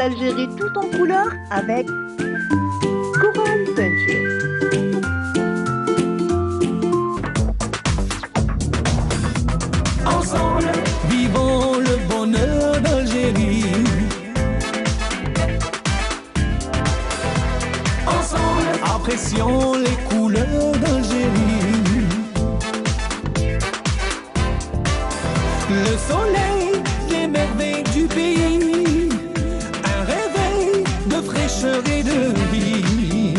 d'Algérie tout en couleur avec Coral Peinture. Ensemble, vivons le bonheur d'Algérie. Ensemble, apprécions les couleurs d'Algérie. Le soleil, les merveilles du pays, un réveil de fraîcheur et de vie.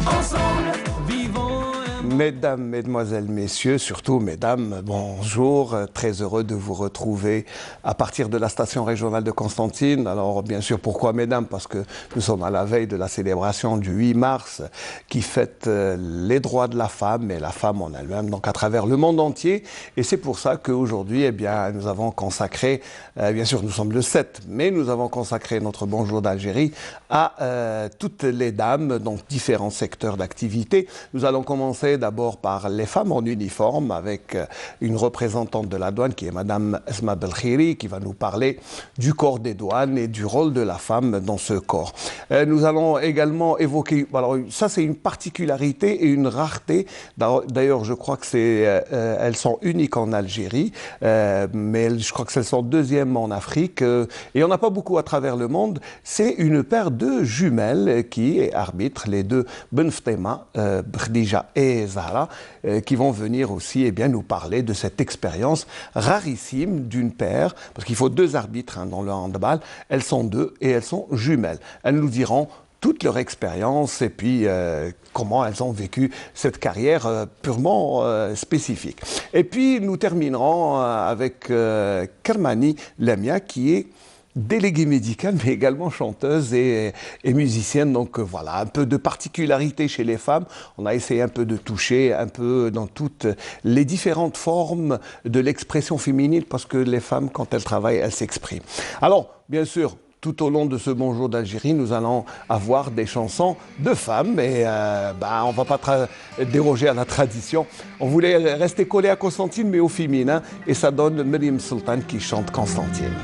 Ensemble, vivons. Mesdames, Mesdemoiselles, Messieurs, surtout Mesdames, bonjour. Très heureux de vous retrouver à partir de la station régionale de Constantine. Alors bien sûr, pourquoi Mesdames? Parce que nous sommes à la veille de la célébration du 8 mars qui fête les droits de la femme et la femme en elle-même, donc à travers le monde entier. Et c'est pour ça qu'aujourd'hui, eh bien, nous avons consacré, bien sûr nous sommes le 7, mais nous avons consacré notre Bonjour d'Algérie à toutes les dames, donc différents secteurs d'activité. Nous allons commencer d'abord par les femmes en uniforme avec une représentante de la douane qui est Madame Esma Belkhiri qui va nous parler du corps des douanes et du rôle de la femme dans ce corps. Nous allons également évoquer, alors ça c'est une particularité et une rareté, d'ailleurs je crois que elles sont uniques en Algérie, mais je crois que elles sont deuxièmes en Afrique et il n'y en a pas beaucoup à travers le monde. C'est une paire de jumelles qui arbitrent, les deux Benftema, Khadija et Zahra, qui vont venir aussi nous parler de cette expérience rarissime d'une paire, parce qu'il faut deux arbitres dans le handball, elles sont deux et elles sont jumelles. Elles nous diront toute leur expérience et puis comment elles ont vécu cette carrière purement spécifique. Et puis nous terminerons avec Kermani Lamia qui est déléguée médicale, mais également chanteuse et musicienne. Donc voilà, un peu de particularité chez les femmes. On a essayé un peu de toucher un peu dans toutes les différentes formes de l'expression féminine, parce que les femmes, quand elles travaillent, elles s'expriment. Alors, bien sûr, tout au long de ce Bonjour d'Algérie, nous allons avoir des chansons de femmes et on ne va pas déroger à la tradition. On voulait rester collé à Constantine, mais au féminin, et ça donne Myriam Sultan qui chante Constantine.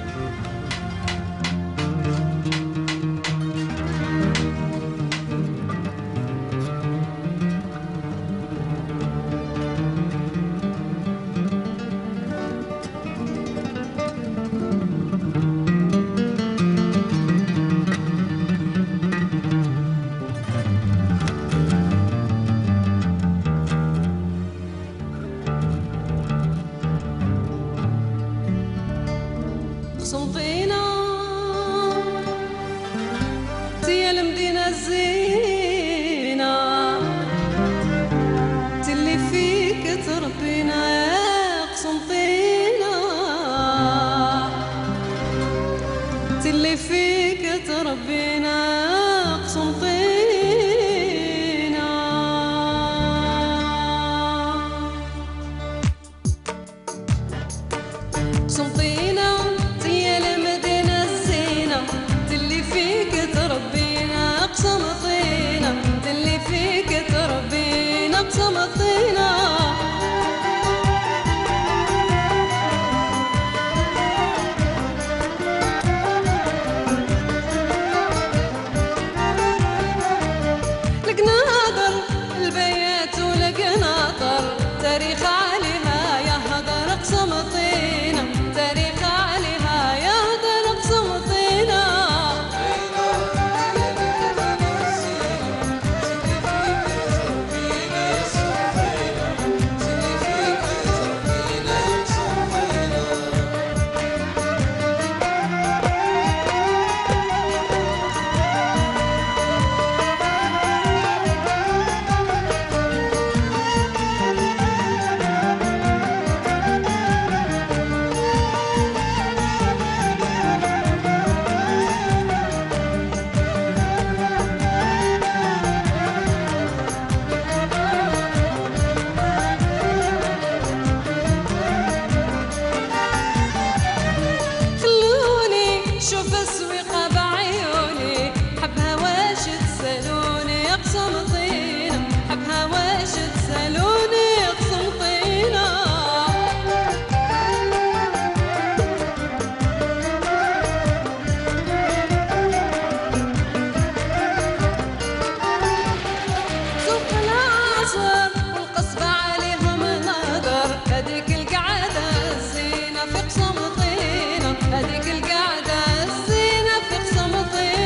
هذيك القعدة الزينة في خصم طينة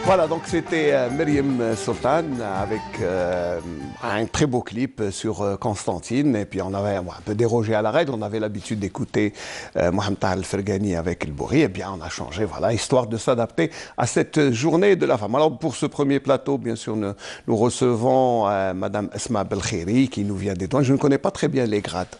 Voilà, donc c'était Myriam Sultan avec un très beau clip sur Constantine. Et puis on avait un peu dérogé à la règle. On avait l'habitude d'écouter Mohamed Taha Al-Ferghani avec El Bourri. Et bien on a changé, voilà, histoire de s'adapter à cette journée de la femme. Alors pour ce premier plateau, bien sûr, nous recevons Madame Esma Belkhiri qui nous vient des douanes. Je ne connais pas très bien les grades.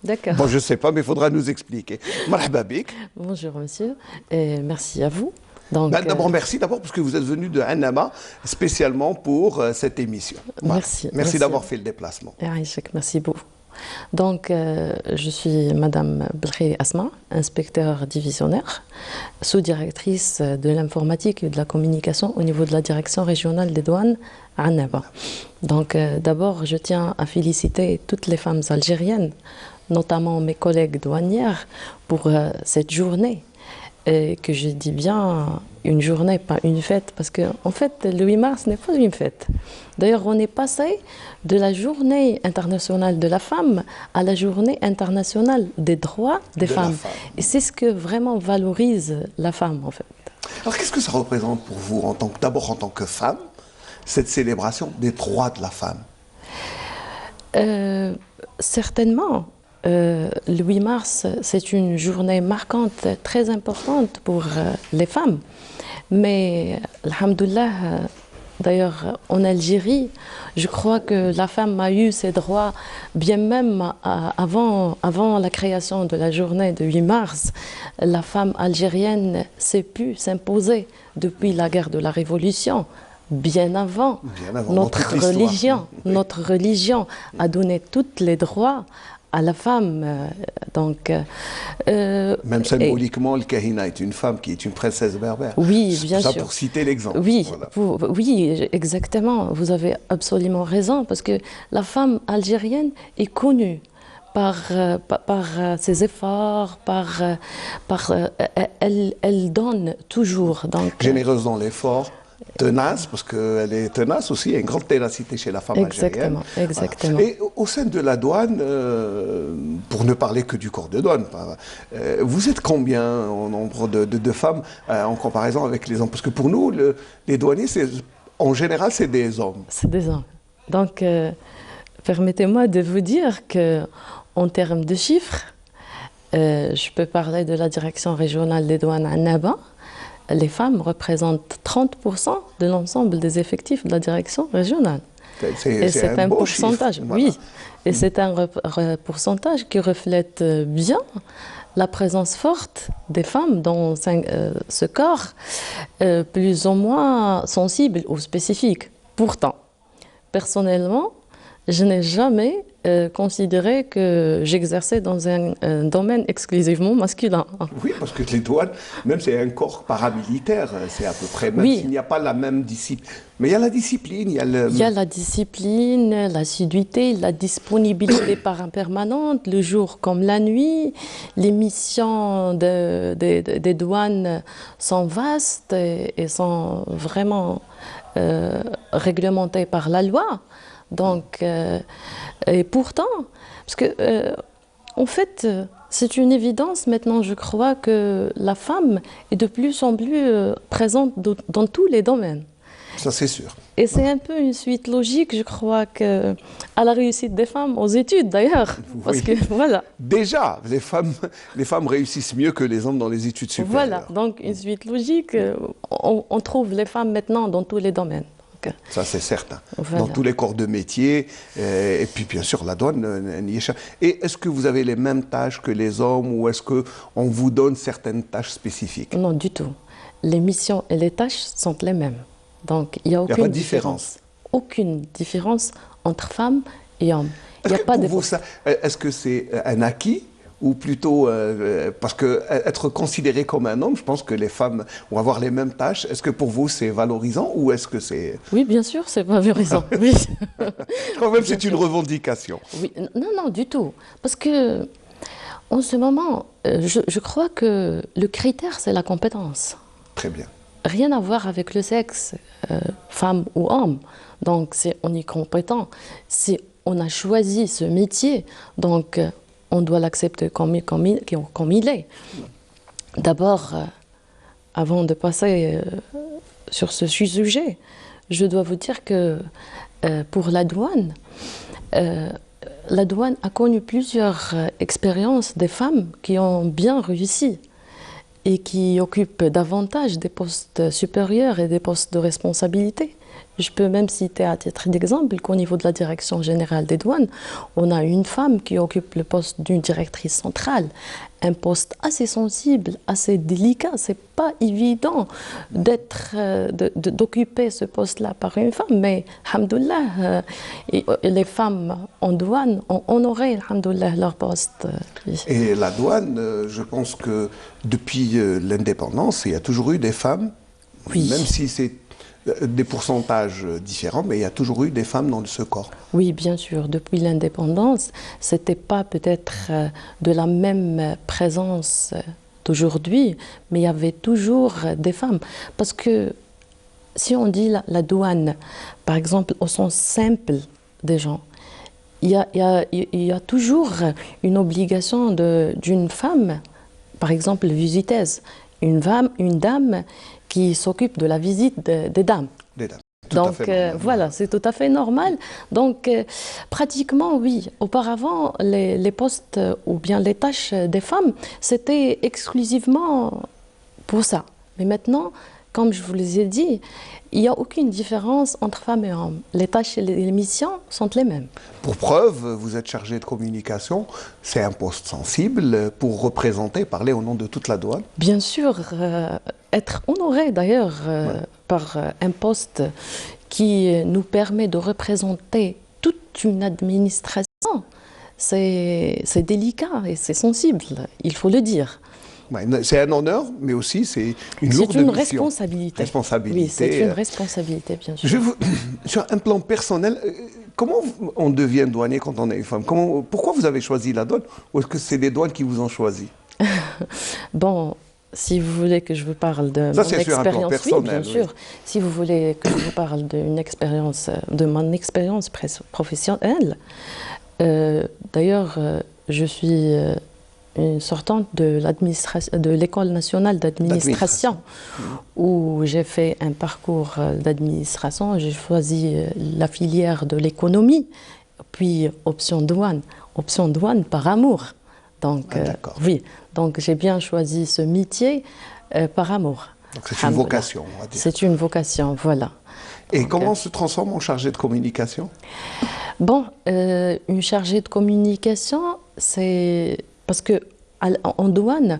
D'accord. Bon, je ne sais pas, mais il faudra nous expliquer. Marhaba bik. Bonjour monsieur, et merci à vous. Donc, D'abord, merci d'abord parce que vous êtes venu de Annaba spécialement pour cette émission. Voilà. Merci d'avoir fait le déplacement. Merci beaucoup. Donc, je suis Madame Belkhiri Asma, inspecteur divisionnaire, sous-directrice de l'informatique et de la communication au niveau de la direction régionale des douanes à Annaba. Donc, d'abord, je tiens à féliciter toutes les femmes algériennes, notamment mes collègues douanières, pour cette journée. Et que je dis bien une journée, pas une fête, parce qu'en fait, le 8 mars n'est pas une fête. D'ailleurs, on est passé de la journée internationale de la femme à la journée internationale des droits des femmes. Et c'est ce que vraiment valorise la femme, en fait. Alors, qu'est-ce que ça représente pour vous, d'abord en tant que femme, cette célébration des droits de la femme? Certainement. Le 8 mars, c'est une journée marquante, très importante pour les femmes. Mais, alhamdoulilah, d'ailleurs, en Algérie, je crois que la femme a eu ses droits bien même avant la création de la journée de 8 mars. La femme algérienne s'est pu s'imposer depuis la guerre de la Révolution. Bien avant notre religion a donné tous les droits à la femme. Même symboliquement, le Kahina est une femme qui est une princesse berbère. Oui, bien sûr. Pour citer l'exemple. Oui, voilà. oui, exactement. Vous avez absolument raison, parce que la femme algérienne est connue par ses efforts, elle donne toujours. Donc, généreuse dans l'effort. Tenace, parce qu'elle est tenace aussi, il y a une grande ténacité chez la femme algérienne. Exactement. Voilà. Et au sein de la douane, pour ne parler que du corps de douane, vous êtes combien en nombre de femmes en comparaison avec les hommes? Parce que pour nous, les douaniers, en général, c'est des hommes. C'est des hommes. Donc, permettez-moi de vous dire qu'en termes de chiffres, je peux parler de la direction régionale des douanes à Annaba. Les femmes représentent 30% de l'ensemble des effectifs de la direction régionale. C'est un pourcentage, chiffre, oui. Voilà. Et c'est un pourcentage qui reflète bien la présence forte des femmes dans ce corps, plus ou moins sensible ou spécifique. Pourtant, personnellement, je n'ai jamais considéré que j'exerçais dans un domaine exclusivement masculin. Oui, parce que les douanes, même c'est un corps paramilitaire, c'est à peu près, même s'il n'y a pas la même discipline. Mais il y a la discipline, il y a la discipline, l'assiduité, la disponibilité permanente, le jour comme la nuit. Les missions des douanes sont vastes et sont vraiment réglementées par la loi. Donc, et pourtant, parce que, en fait, c'est une évidence maintenant, je crois, que la femme est de plus en plus présente dans tous les domaines. Ça, c'est sûr. Et c'est un peu une suite logique, je crois, à la réussite des femmes aux études, d'ailleurs. Parce que, voilà. Déjà, les femmes réussissent mieux que les hommes dans les études supérieures. Voilà, donc une suite logique. On trouve les femmes maintenant dans tous les domaines. Ça, c'est certain. Voilà. Dans tous les corps de métier. Et puis, bien sûr, la douane n'y échappe. Et est-ce que vous avez les mêmes tâches que les hommes ou est-ce qu'on vous donne certaines tâches spécifiques? Non, du tout. Les missions et les tâches sont les mêmes. Donc, il n'y a aucune différence. Aucune différence entre femmes et hommes. Il n'y a pas de... Est-ce que c'est un acquis ou plutôt parce que être considéré comme un homme, je pense que les femmes vont avoir les mêmes tâches. Est-ce que pour vous c'est valorisant ou est-ce que c'est... Oui, bien sûr, c'est valorisant. Oui. Quand même, c'est une revendication. Oui. Non, non, du tout. Parce que, en ce moment, je crois que le critère, c'est la compétence. Très bien. Rien à voir avec le sexe, femme ou homme. Donc, si on est compétent, si on a choisi ce métier, donc on doit l'accepter comme il est. D'abord, avant de passer sur ce sujet, je dois vous dire que pour la douane a connu plusieurs expériences des femmes qui ont bien réussi et qui occupent davantage des postes supérieurs et des postes de responsabilité. Je peux même citer à titre d'exemple qu'au niveau de la direction générale des douanes, on a une femme qui occupe le poste d'une directrice centrale, un poste assez sensible, assez délicat. C'est pas évident d'occuper ce poste-là par une femme, mais alhamdoulilah, les femmes en douane ont honoré alhamdoulilah leur poste. Et la douane, je pense que depuis l'indépendance, il y a toujours eu des femmes, oui. Même si c'est des pourcentages différents, mais il y a toujours eu des femmes dans ce corps. Oui, bien sûr. Depuis l'indépendance, c'était pas peut-être de la même présence d'aujourd'hui, mais il y avait toujours des femmes. Parce que si on dit la douane, par exemple, au sens simple des gens, il y a toujours une obligation d'une femme, par exemple, visiteuse, une dame qui s'occupe de la visite des dames. Des dames. Donc voilà, c'est tout à fait normal. Donc pratiquement, oui. Auparavant, les postes ou bien les tâches des femmes, c'était exclusivement pour ça. Mais maintenant, comme je vous l'ai dit, il n'y a aucune différence entre femmes et hommes. Les tâches et les missions sont les mêmes. Pour preuve, vous êtes chargé de communication. C'est un poste sensible pour représenter, parler au nom de toute la douane. Bien sûr, être honoré d'ailleurs par un poste qui nous permet de représenter toute une administration, c'est délicat et c'est sensible, il faut le dire. C'est un honneur, mais aussi c'est une lourde mission. C'est une responsabilité. Oui, c'est une responsabilité, bien sûr. Sur un plan personnel, comment on devient douanier quand on est une femme? Pourquoi vous avez choisi la douane? Ou est-ce que c'est les douanes qui vous ont choisi? Bon, si vous voulez que je vous parle de mon expérience, oui, bien sûr. Si vous voulez que je vous parle de mon expérience professionnelle, d'ailleurs, je suis une sortante de l'École nationale d'administration, où j'ai fait un parcours d'administration. J'ai choisi la filière de l'économie, puis option douane par amour. Donc, oui, donc j'ai bien choisi ce métier par amour. C'est une vocation, on va dire. C'est une vocation, voilà. Et donc, comment on se transforme en chargé de communication? Bon, une chargée de communication, c'est parce que en douane,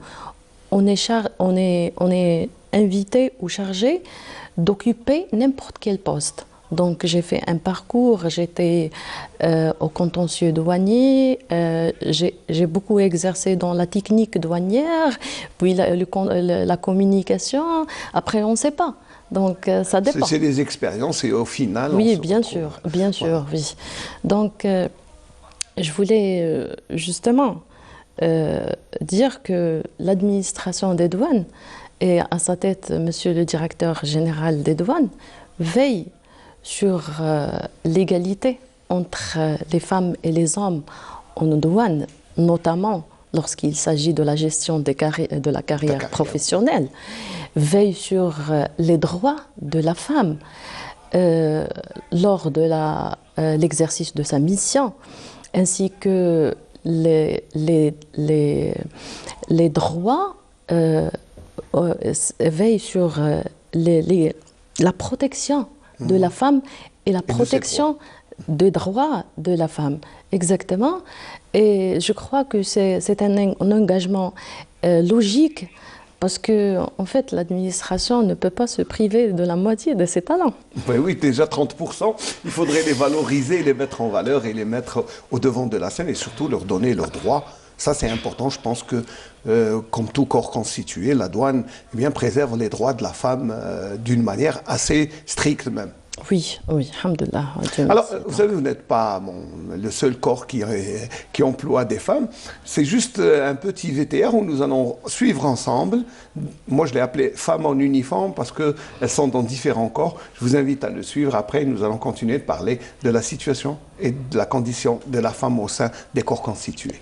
on est invité ou chargé d'occuper n'importe quel poste. Donc j'ai fait un parcours, j'étais au contentieux douanier, j'ai beaucoup exercé dans la technique douanière, puis la communication, après on ne sait pas. Donc ça dépend. C'est des expériences et au final... Oui, bien sûr, oui. Donc je voulais justement dire que l'administration des douanes, et à sa tête monsieur le directeur général des douanes, veille sur l'égalité entre les femmes et les hommes en douane, notamment lorsqu'il s'agit de la gestion de la carrière professionnelle, veille sur les droits de la femme lors de l'exercice de sa mission, ainsi que les droits, veille sur la protection de la femme et la protection des droits de la femme. Exactement. Et je crois que c'est un engagement logique, parce que, en fait, l'administration ne peut pas se priver de la moitié de ses talents. Oui, déjà 30%, il faudrait les valoriser, les mettre en valeur et les mettre au devant de la scène et surtout leur donner leurs droits Ça, c'est important. Je pense que, comme tout corps constitué, la douane eh bien, préserve les droits de la femme d'une manière assez stricte même. Oui, oui, alhamdoulilah. Dieu Alors, merci. vous savez, vous n'êtes pas le seul corps qui emploie des femmes. C'est juste un petit VTR où nous allons suivre ensemble. Moi, je l'ai appelé Femmes en uniforme parce qu'elles sont dans différents corps. Je vous invite à le suivre. Après, nous allons continuer de parler de la situation et de la condition de la femme au sein des corps constitués.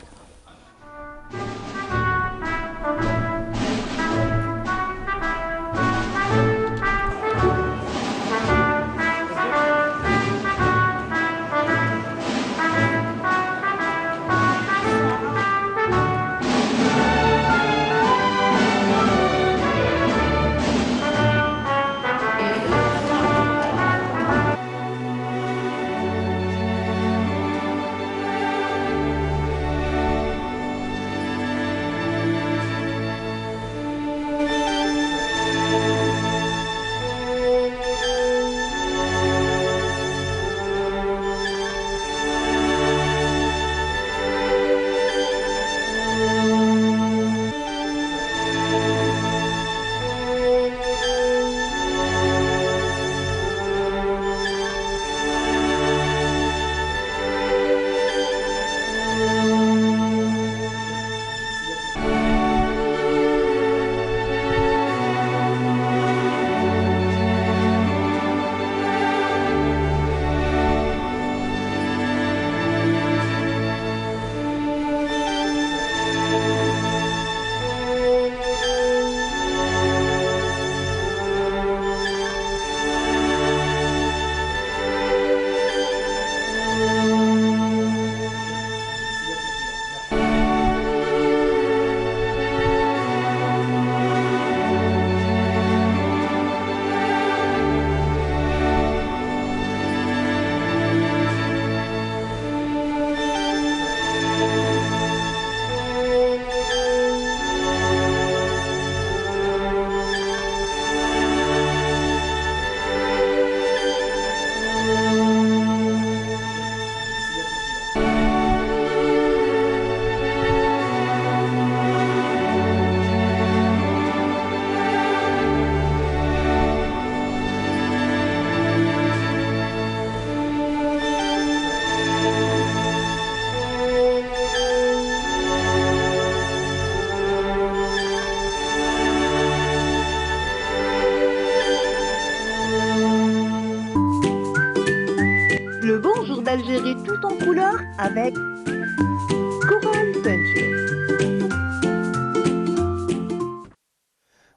Le bon jour d'Algérie tout en couleur avec Coral Peinture.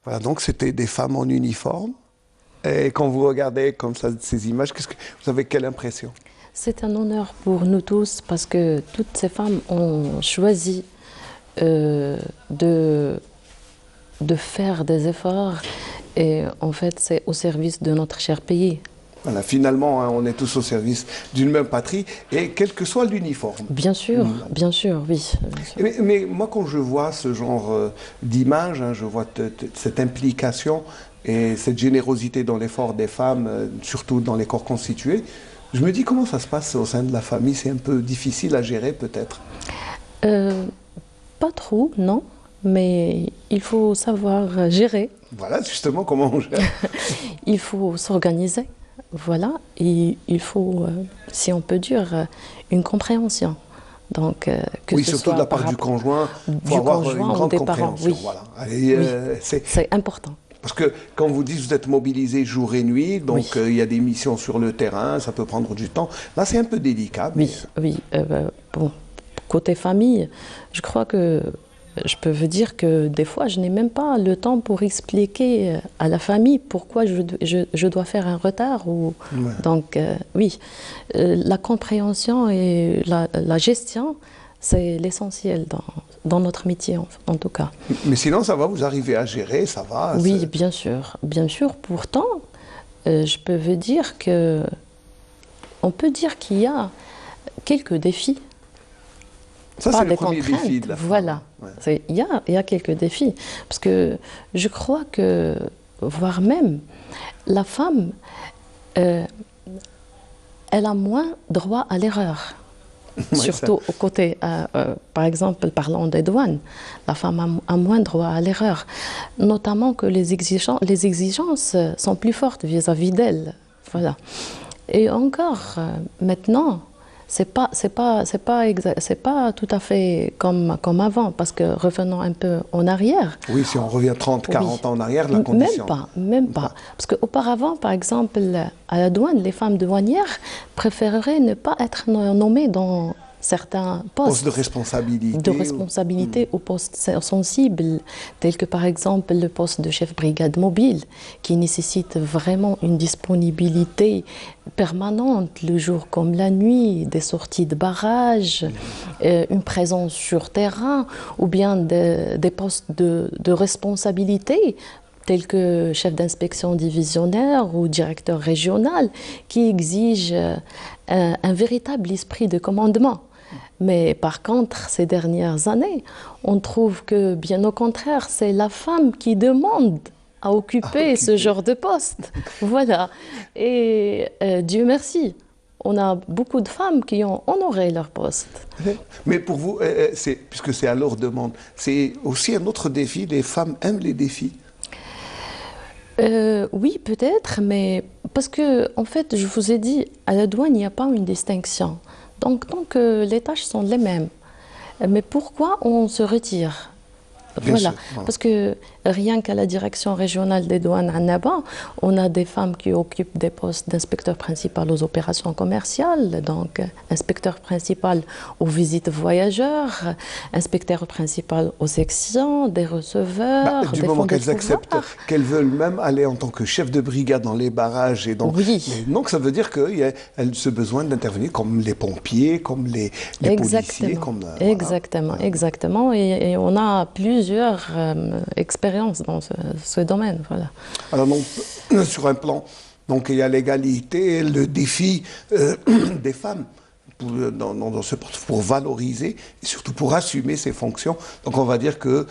Voilà, donc c'était des femmes en uniforme. Et quand vous regardez comme ça ces images, vous avez quelle impression? C'est un honneur pour nous tous parce que toutes ces femmes ont choisi de faire des efforts et en fait c'est au service de notre cher pays. Voilà, finalement, hein, on est tous au service d'une même patrie, et quel que soit l'uniforme. Bien sûr, oui. Bien sûr. Mais moi, quand je vois ce genre d'image, hein, je vois cette implication et cette générosité dans l'effort des femmes, surtout dans les corps constitués, je me dis comment ça se passe au sein de la famille. C'est un peu difficile à gérer, peut-être. Pas trop, non. Mais il faut savoir gérer. Voilà, justement, comment on gère. Il faut s'organiser. Voilà, et il faut, si on peut dire, une compréhension. Donc, oui, surtout de la part du conjoint, il faut avoir une grande compréhension. Oui. Voilà. Oui. C'est important. Parce que quand vous dites que vous êtes mobilisé jour et nuit, donc il y a des missions sur le terrain, ça peut prendre du temps. Là, c'est un peu délicat. Mais... Oui. Bon, côté famille, je crois que je peux vous dire que des fois, je n'ai même pas le temps pour expliquer à la famille pourquoi je dois faire un retard. Donc, oui, la compréhension et la gestion, c'est l'essentiel dans notre métier, en tout cas. Mais sinon, ça va, vous arrivez à gérer, ça va? Oui, bien sûr. Bien sûr, pourtant, je peux vous dire que... On peut dire qu'il y a quelques défis. Ça, c'est le premier défi de la femme. Voilà, ouais. Il y a quelques défis. Parce que je crois que, voire même, la femme, elle a moins droit à l'erreur. Surtout aux côtés, par exemple, parlant des douanes, la femme a moins droit à l'erreur. Notamment que les exigences sont plus fortes vis-à-vis d'elle. Voilà. Et encore, maintenant, c'est pas tout à fait comme avant, parce que revenons un peu en arrière. Oui, si on revient 30, 40 ans en arrière, la condition. Même pas. Parce qu'auparavant, par exemple, à la douane, les femmes douanières préféreraient ne pas être nommées dans certains postes de responsabilité. De responsabilité ou postes sensibles, tels que par exemple le poste de chef brigade mobile, qui nécessite vraiment une disponibilité permanente, le jour comme la nuit, des sorties de barrages, une présence sur terrain, ou bien des postes de responsabilité, tels que chef d'inspection divisionnaire ou directeur régional, qui exigent un véritable esprit de commandement. Mais par contre, ces dernières années, on trouve que, bien au contraire, c'est la femme qui demande à occuper ce genre de poste. Voilà. Et Dieu merci, on a beaucoup de femmes qui ont honoré leur poste. Mais pour vous, puisque c'est à leur demande, c'est aussi un autre défi, les femmes aiment les défis? Oui, peut-être, mais parce que, en fait, je vous ai dit, à la douane, il n'y a pas une distinction. Donc les tâches sont les mêmes. Mais pourquoi on se retire? Voilà, parce que rien qu'à la direction régionale des douanes à Annaba, on a des femmes qui occupent des postes d'inspecteur principal aux opérations commerciales, donc inspecteur principal aux visites voyageurs, inspecteur principal aux sections, des receveurs, du des moment fonds qu'elles de acceptent, pouvoir. qu'elles veulent même aller en tant que chef de brigade dans les barrages et donc, donc ça veut dire qu'il y a ce besoin d'intervenir comme les pompiers, comme les policiers, comme exactement, exactement, et on a plusieurs expériences dans ce domaine. Voilà. Alors donc, sur un plan, donc il y a l'égalité, le défi des femmes dans ce poste pour valoriser et surtout pour assumer ses fonctions. Donc on va dire que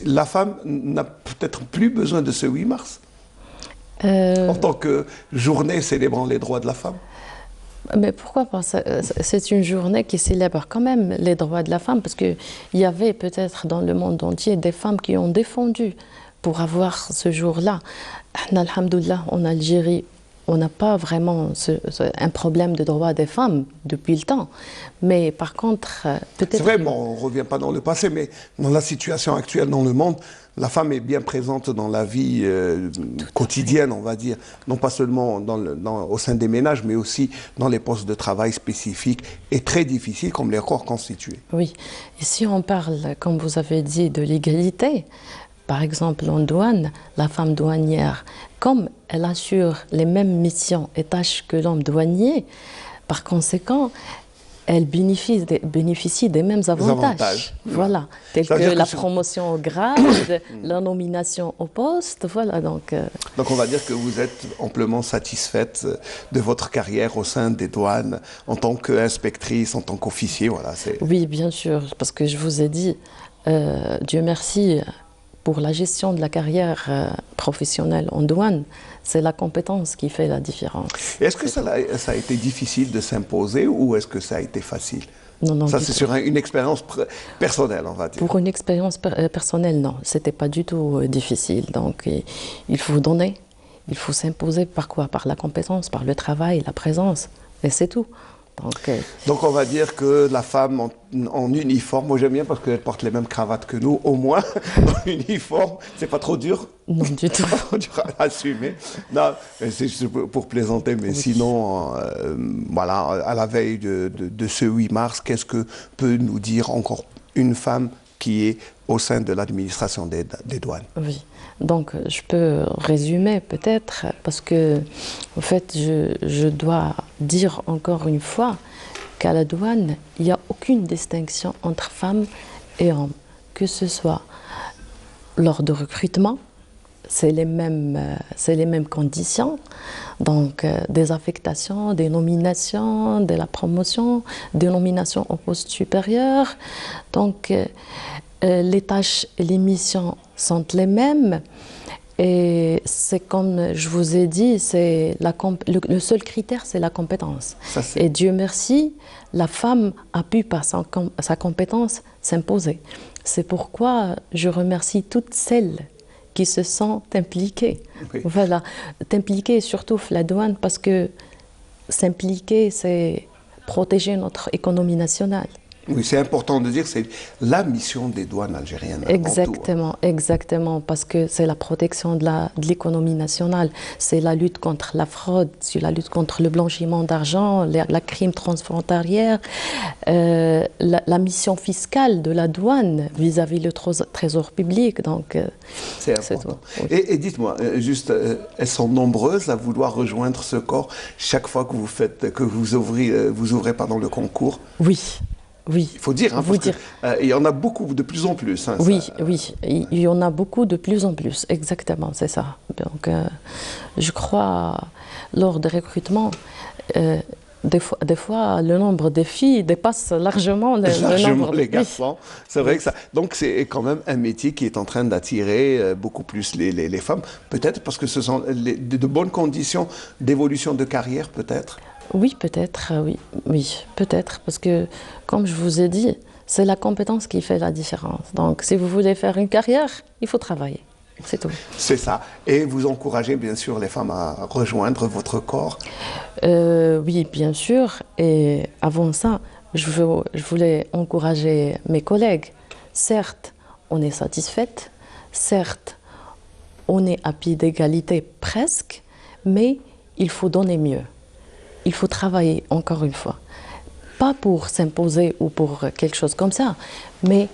la femme n'a peut-être plus besoin de ce 8 mars en tant que journée célébrant les droits de la femme. Mais pourquoi pas? C'est une journée qui célèbre quand même les droits de la femme, parce qu'il y avait peut-être dans le monde entier des femmes qui ont défendu pour avoir ce jour-là. Alhamdoulilah, en Algérie, on n'a pas vraiment un problème de droits des femmes depuis le temps. Mais par contre, peut-être... C'est vrai, bon, on ne revient pas dans le passé, mais dans la situation actuelle dans le monde, la femme est bien présente dans la vie quotidienne, on va dire. Non pas seulement au sein des ménages, mais aussi dans les postes de travail spécifiques et très difficiles, comme les corps constitués. Oui. Et si on parle, comme vous avez dit, de l'égalité, par exemple en douane, la femme douanière, comme elle assure les mêmes missions et tâches que l'homme douanier, par conséquent, elle bénéficie des mêmes avantages. Voilà, tels que la promotion au grade, la nomination au poste, voilà. Donc on va dire que vous êtes amplement satisfaite de votre carrière au sein des douanes, en tant qu'inspectrice, en tant qu'officier, voilà. Oui, bien sûr, parce que je vous ai dit, Dieu merci, pour la gestion de la carrière professionnelle en douane, c'est la compétence qui fait la différence. Est-ce que ça a été difficile de s'imposer ou est-ce que ça a été facile? Non, ça, c'est sur une expérience personnelle, on va dire. Pour une expérience personnelle, non. C'était pas du tout difficile. Donc, il faut donner. Il faut s'imposer par quoi? Par la compétence, par le travail, la présence. Et c'est tout. Donc on va dire que la femme en uniforme, moi j'aime bien parce qu'elle porte les mêmes cravates que nous, au moins, en uniforme, c'est pas trop dur? Non, du tout. Pas trop dur à assumer. Non, c'est juste pour plaisanter, mais oui. Sinon, voilà, à la veille de ce 8 mars, qu'est-ce que peut nous dire encore une femme qui est au sein de l'administration des douanes? Oui, donc je peux résumer peut-être, parce que en fait je dois dire encore une fois qu'à la douane, il n'y a aucune distinction entre femmes et hommes, que ce soit lors de recrutement, c'est les mêmes conditions, donc des affectations, des nominations, de la promotion, des nominations au poste supérieur, donc les tâches et les missions sont les mêmes Et c'est comme je vous ai dit, le seul critère, c'est la compétence. Ça, Et Dieu merci, la femme a pu, par sa compétence, s'imposer. C'est pourquoi je remercie toutes celles qui se sont impliquées. Oui. Voilà, t'impliquer surtout la douane, parce que s'impliquer, c'est protéger notre économie nationale. Oui, c'est important de dire que c'est la mission des douanes algériennes. Exactement, exactement, parce que c'est la protection de l'économie nationale, c'est la lutte contre la fraude, c'est la lutte contre le blanchiment d'argent, la crime transfrontalière, la mission fiscale de la douane vis-à-vis le trésor public. Donc, c'est important. Oui. Et dites-moi, juste, elles sont nombreuses à vouloir rejoindre ce corps chaque fois que vous ouvrez le concours? Oui. Oui. Il faut dire, il y en a beaucoup, de plus en plus. Hein, oui, oui, il y en a beaucoup de plus en plus, exactement, c'est ça. Donc, je crois, lors des recrutements, des fois, le nombre de filles dépasse largement le nombre les garçons. C'est vrai que ça. Donc, c'est quand même un métier qui est en train d'attirer beaucoup plus les femmes. Peut-être parce que ce sont de bonnes conditions d'évolution de carrière, peut-être. Oui, peut-être, oui, peut-être, parce que, comme je vous ai dit, c'est la compétence qui fait la différence. Donc, si vous voulez faire une carrière, il faut travailler, c'est tout. C'est ça. Et vous encouragez, bien sûr, les femmes à rejoindre votre corps? Oui, bien sûr. Et avant ça, je voulais encourager mes collègues. Certes, on est satisfaite, certes, on est à pied d'égalité presque, mais il faut donner mieux. Il faut travailler, encore une fois. Pas pour s'imposer ou pour quelque chose comme ça, mais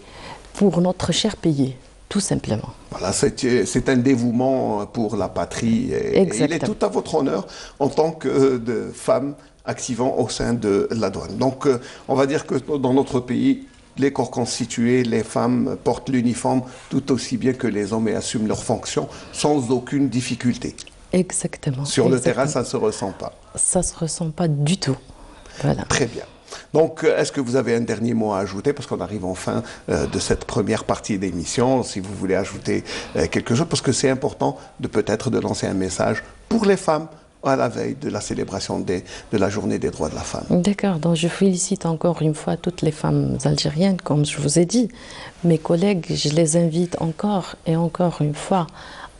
pour notre cher pays, tout simplement. Voilà, c'est un dévouement pour la patrie. Et il est tout à votre honneur en tant que de femme activant au sein de la douane. Donc, on va dire que dans notre pays, les corps constitués, les femmes portent l'uniforme tout aussi bien que les hommes et assument leurs fonctions sans aucune difficulté. Exactement. Sur le terrain, ça ne se ressent pas. Ça ne se ressent pas du tout. Voilà. Très bien. Donc, est-ce que vous avez un dernier mot à ajouter? Parce qu'on arrive en fin de cette première partie d'émission. Si vous voulez ajouter quelque chose, parce que c'est important peut-être de lancer un message pour les femmes à la veille de la célébration de la journée des droits de la femme. D'accord. Donc, je félicite encore une fois toutes les femmes algériennes, comme je vous ai dit. Mes collègues, je les invite encore et encore une fois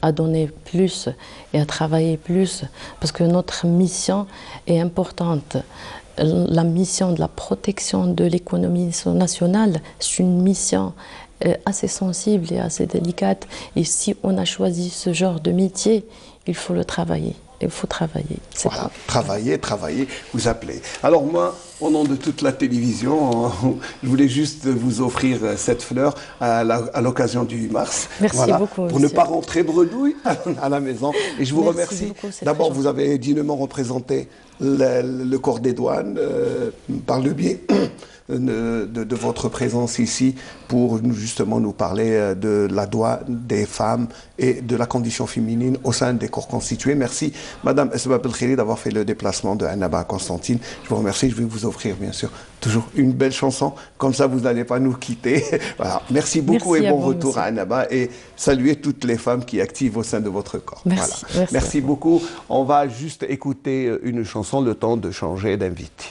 à donner plus et à travailler plus, parce que notre mission est importante. La mission de la protection de l'économie nationale, c'est une mission assez sensible et assez délicate. Et si on a choisi ce genre de métier, il faut le travailler. Il faut travailler. Voilà, travailler, vous appelez. Alors moi, au nom de toute la télévision, je voulais juste vous offrir cette fleur à l'occasion du 8 mars. Merci beaucoup. Pour ne pas rentrer bredouille à la maison. Et je vous remercie. D'abord, vous avez dignement représenté le corps des douanes par le biais de votre présence ici pour justement nous parler de la douane, des femmes et de la condition féminine au sein des corps constitués. Merci Madame Esma Belkhiri d'avoir fait le déplacement de Annaba à Constantine. Je vous remercie. Je vais vous offrir bien sûr toujours une belle chanson. Comme ça, vous n'allez pas nous quitter. Voilà. Merci beaucoup. Merci et bon retour monsieur. À Annaba et saluez toutes les femmes qui activent au sein de votre corps. Merci. Voilà. Merci beaucoup. On va juste écouter une chanson, le temps de changer d'invité.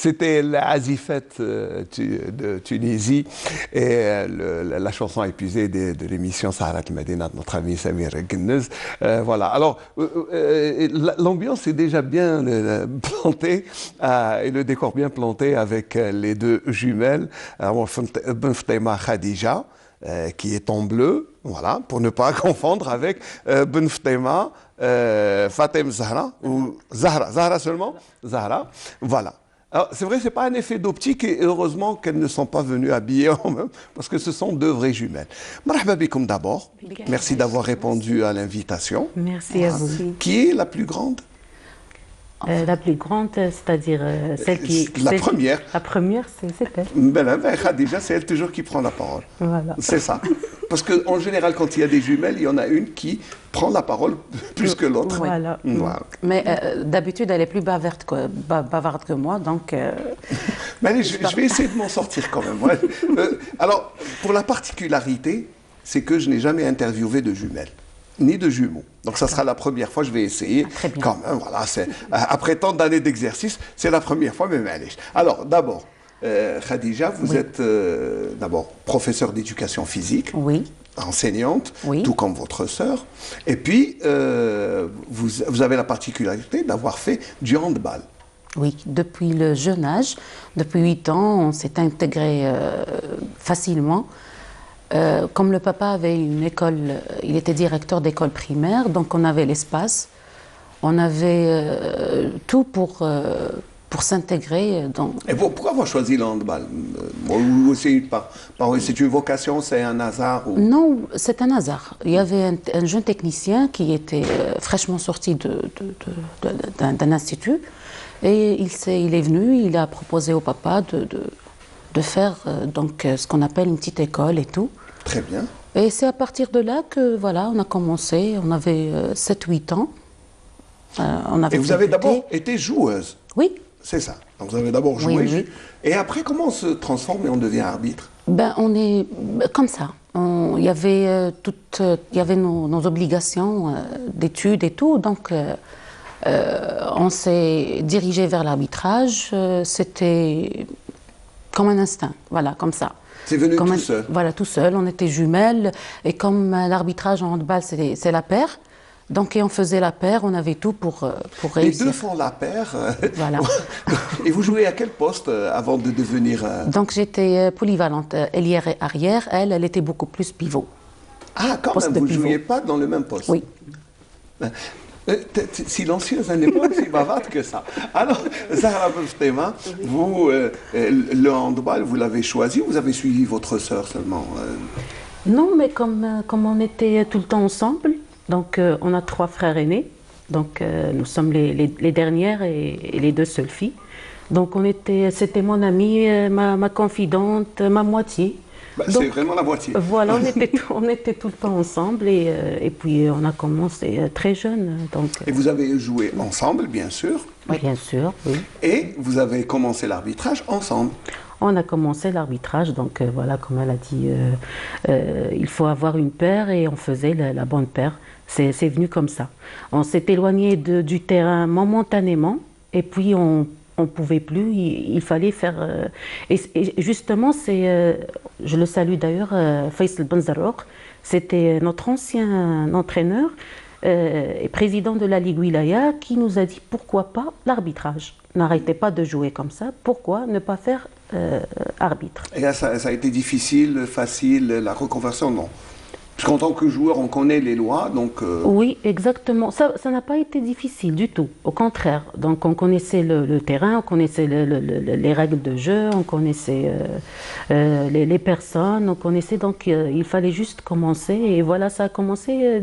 C'était l'Azifet de Tunisie et la chanson épuisée de l'émission Saharat Medina de notre ami Samir Guennez. Voilà. Alors, l'ambiance est déjà bien plantée et le décor bien planté avec les deux jumelles. Ben Ftema Khadija, qui est en bleu, voilà, pour ne pas confondre avec Ben Ftema Fatem Zahra, ou Zahra seulement, Zahra, voilà. Alors, c'est vrai, ce n'est pas un effet d'optique et heureusement qu'elles ne sont pas venues habillées en même, parce que ce sont deux vraies jumelles. Marhaba bikoum d'abord, merci d'avoir répondu à l'invitation. Merci à vous. Qui est la plus grande? La plus grande, c'est-à-dire celle qui... La première. La première, c'est elle. Ben, Khadija, c'est elle toujours qui prend la parole. Voilà. C'est ça. Parce qu'en général, quand il y a des jumelles, il y en a une qui prend la parole plus que l'autre. Voilà. Voilà. Mais d'habitude, elle est plus bavarde que moi, donc... Mais allez, je vais essayer de m'en sortir quand même. Ouais. Alors, pour la particularité, c'est que je n'ai jamais interviewé de jumelles, ni de jumeaux. Donc ça sera la première fois, je vais essayer. Très bien. Quand même, voilà, après tant d'années d'exercice, c'est la première fois, mais allez. Alors, d'abord, Khadija, vous êtes d'abord professeure d'éducation physique. Oui. Enseignante, Oui. tout comme votre sœur. Et puis, vous avez la particularité d'avoir fait du handball. Oui, depuis le jeune âge, depuis 8 ans, on s'est intégré facilement. Comme le papa avait une école, il était directeur d'école primaire, donc on avait l'espace, on avait tout pour s'intégrer. Et pourquoi avoir choisi le handball? Ou c'est une vocation, c'est un hasard ou... Non, c'est un hasard. Il y avait un jeune technicien qui était fraîchement sorti d'un institut et il est venu, il a proposé au papa de faire donc ce qu'on appelle une petite école et tout. Très bien. Et c'est à partir de là que voilà, on a commencé, on avait 7-8 ans. Et vous avez d'abord été joueuse? Oui. C'est ça. Donc vous avez d'abord joué. Oui, oui. Et après, comment on se transforme et on devient arbitre? Ben, on est comme ça. Il y avait nos obligations d'études et tout, donc on s'est dirigé vers l'arbitrage. C'était comme un instinct, voilà, comme ça. C'est venu tout seul? Voilà, tout seul. On était jumelles. Et comme l'arbitrage en handball, c'est la paire. Donc, et on faisait la paire, on avait tout pour réussir. Les deux font la paire. Voilà. Et vous jouez à quel poste avant de devenir... Donc, j'étais polyvalente, ailière et arrière. Elle était beaucoup plus pivot. Ah, quand même, vous ne jouiez pas dans le même poste? Oui. Silencieuse, elle n'est pas aussi bavarde que ça. Alors, Zahra Belftema, vous, le handball, vous l'avez choisi ou vous avez suivi votre sœur seulement? Non, mais comme on était tout le temps ensemble, donc on a 3 frères aînés, donc nous sommes les dernières et les 2 seules filles. Donc c'était mon amie, ma confidente, ma moitié. C'est vraiment la moitié. Voilà, on était tout le temps ensemble et puis on a commencé très jeune. Donc, et vous avez joué ensemble, bien sûr? Oui. Bien sûr, oui. Et vous avez commencé l'arbitrage ensemble? On a commencé l'arbitrage, donc voilà, comme elle a dit, il faut avoir une paire et on faisait la bonne paire. C'est venu comme ça. On s'est éloigné du terrain momentanément et puis on ne pouvait plus, il fallait faire... et justement, je le salue d'ailleurs, Faisal Benzarouk, c'était notre ancien entraîneur et président de la Ligue Wilaya qui nous a dit pourquoi pas l'arbitrage. N'arrêtez pas de jouer comme ça, pourquoi ne pas faire arbitre? Et là, ça a été difficile, facile, la reconversion, non? Parce qu'en tant que joueur, on connaît les lois, donc... Oui, exactement. Ça n'a pas été difficile du tout. Au contraire. Donc, on connaissait le terrain, on connaissait les règles de jeu, on connaissait les personnes, on connaissait... Donc, il fallait juste commencer. Et voilà, ça a commencé,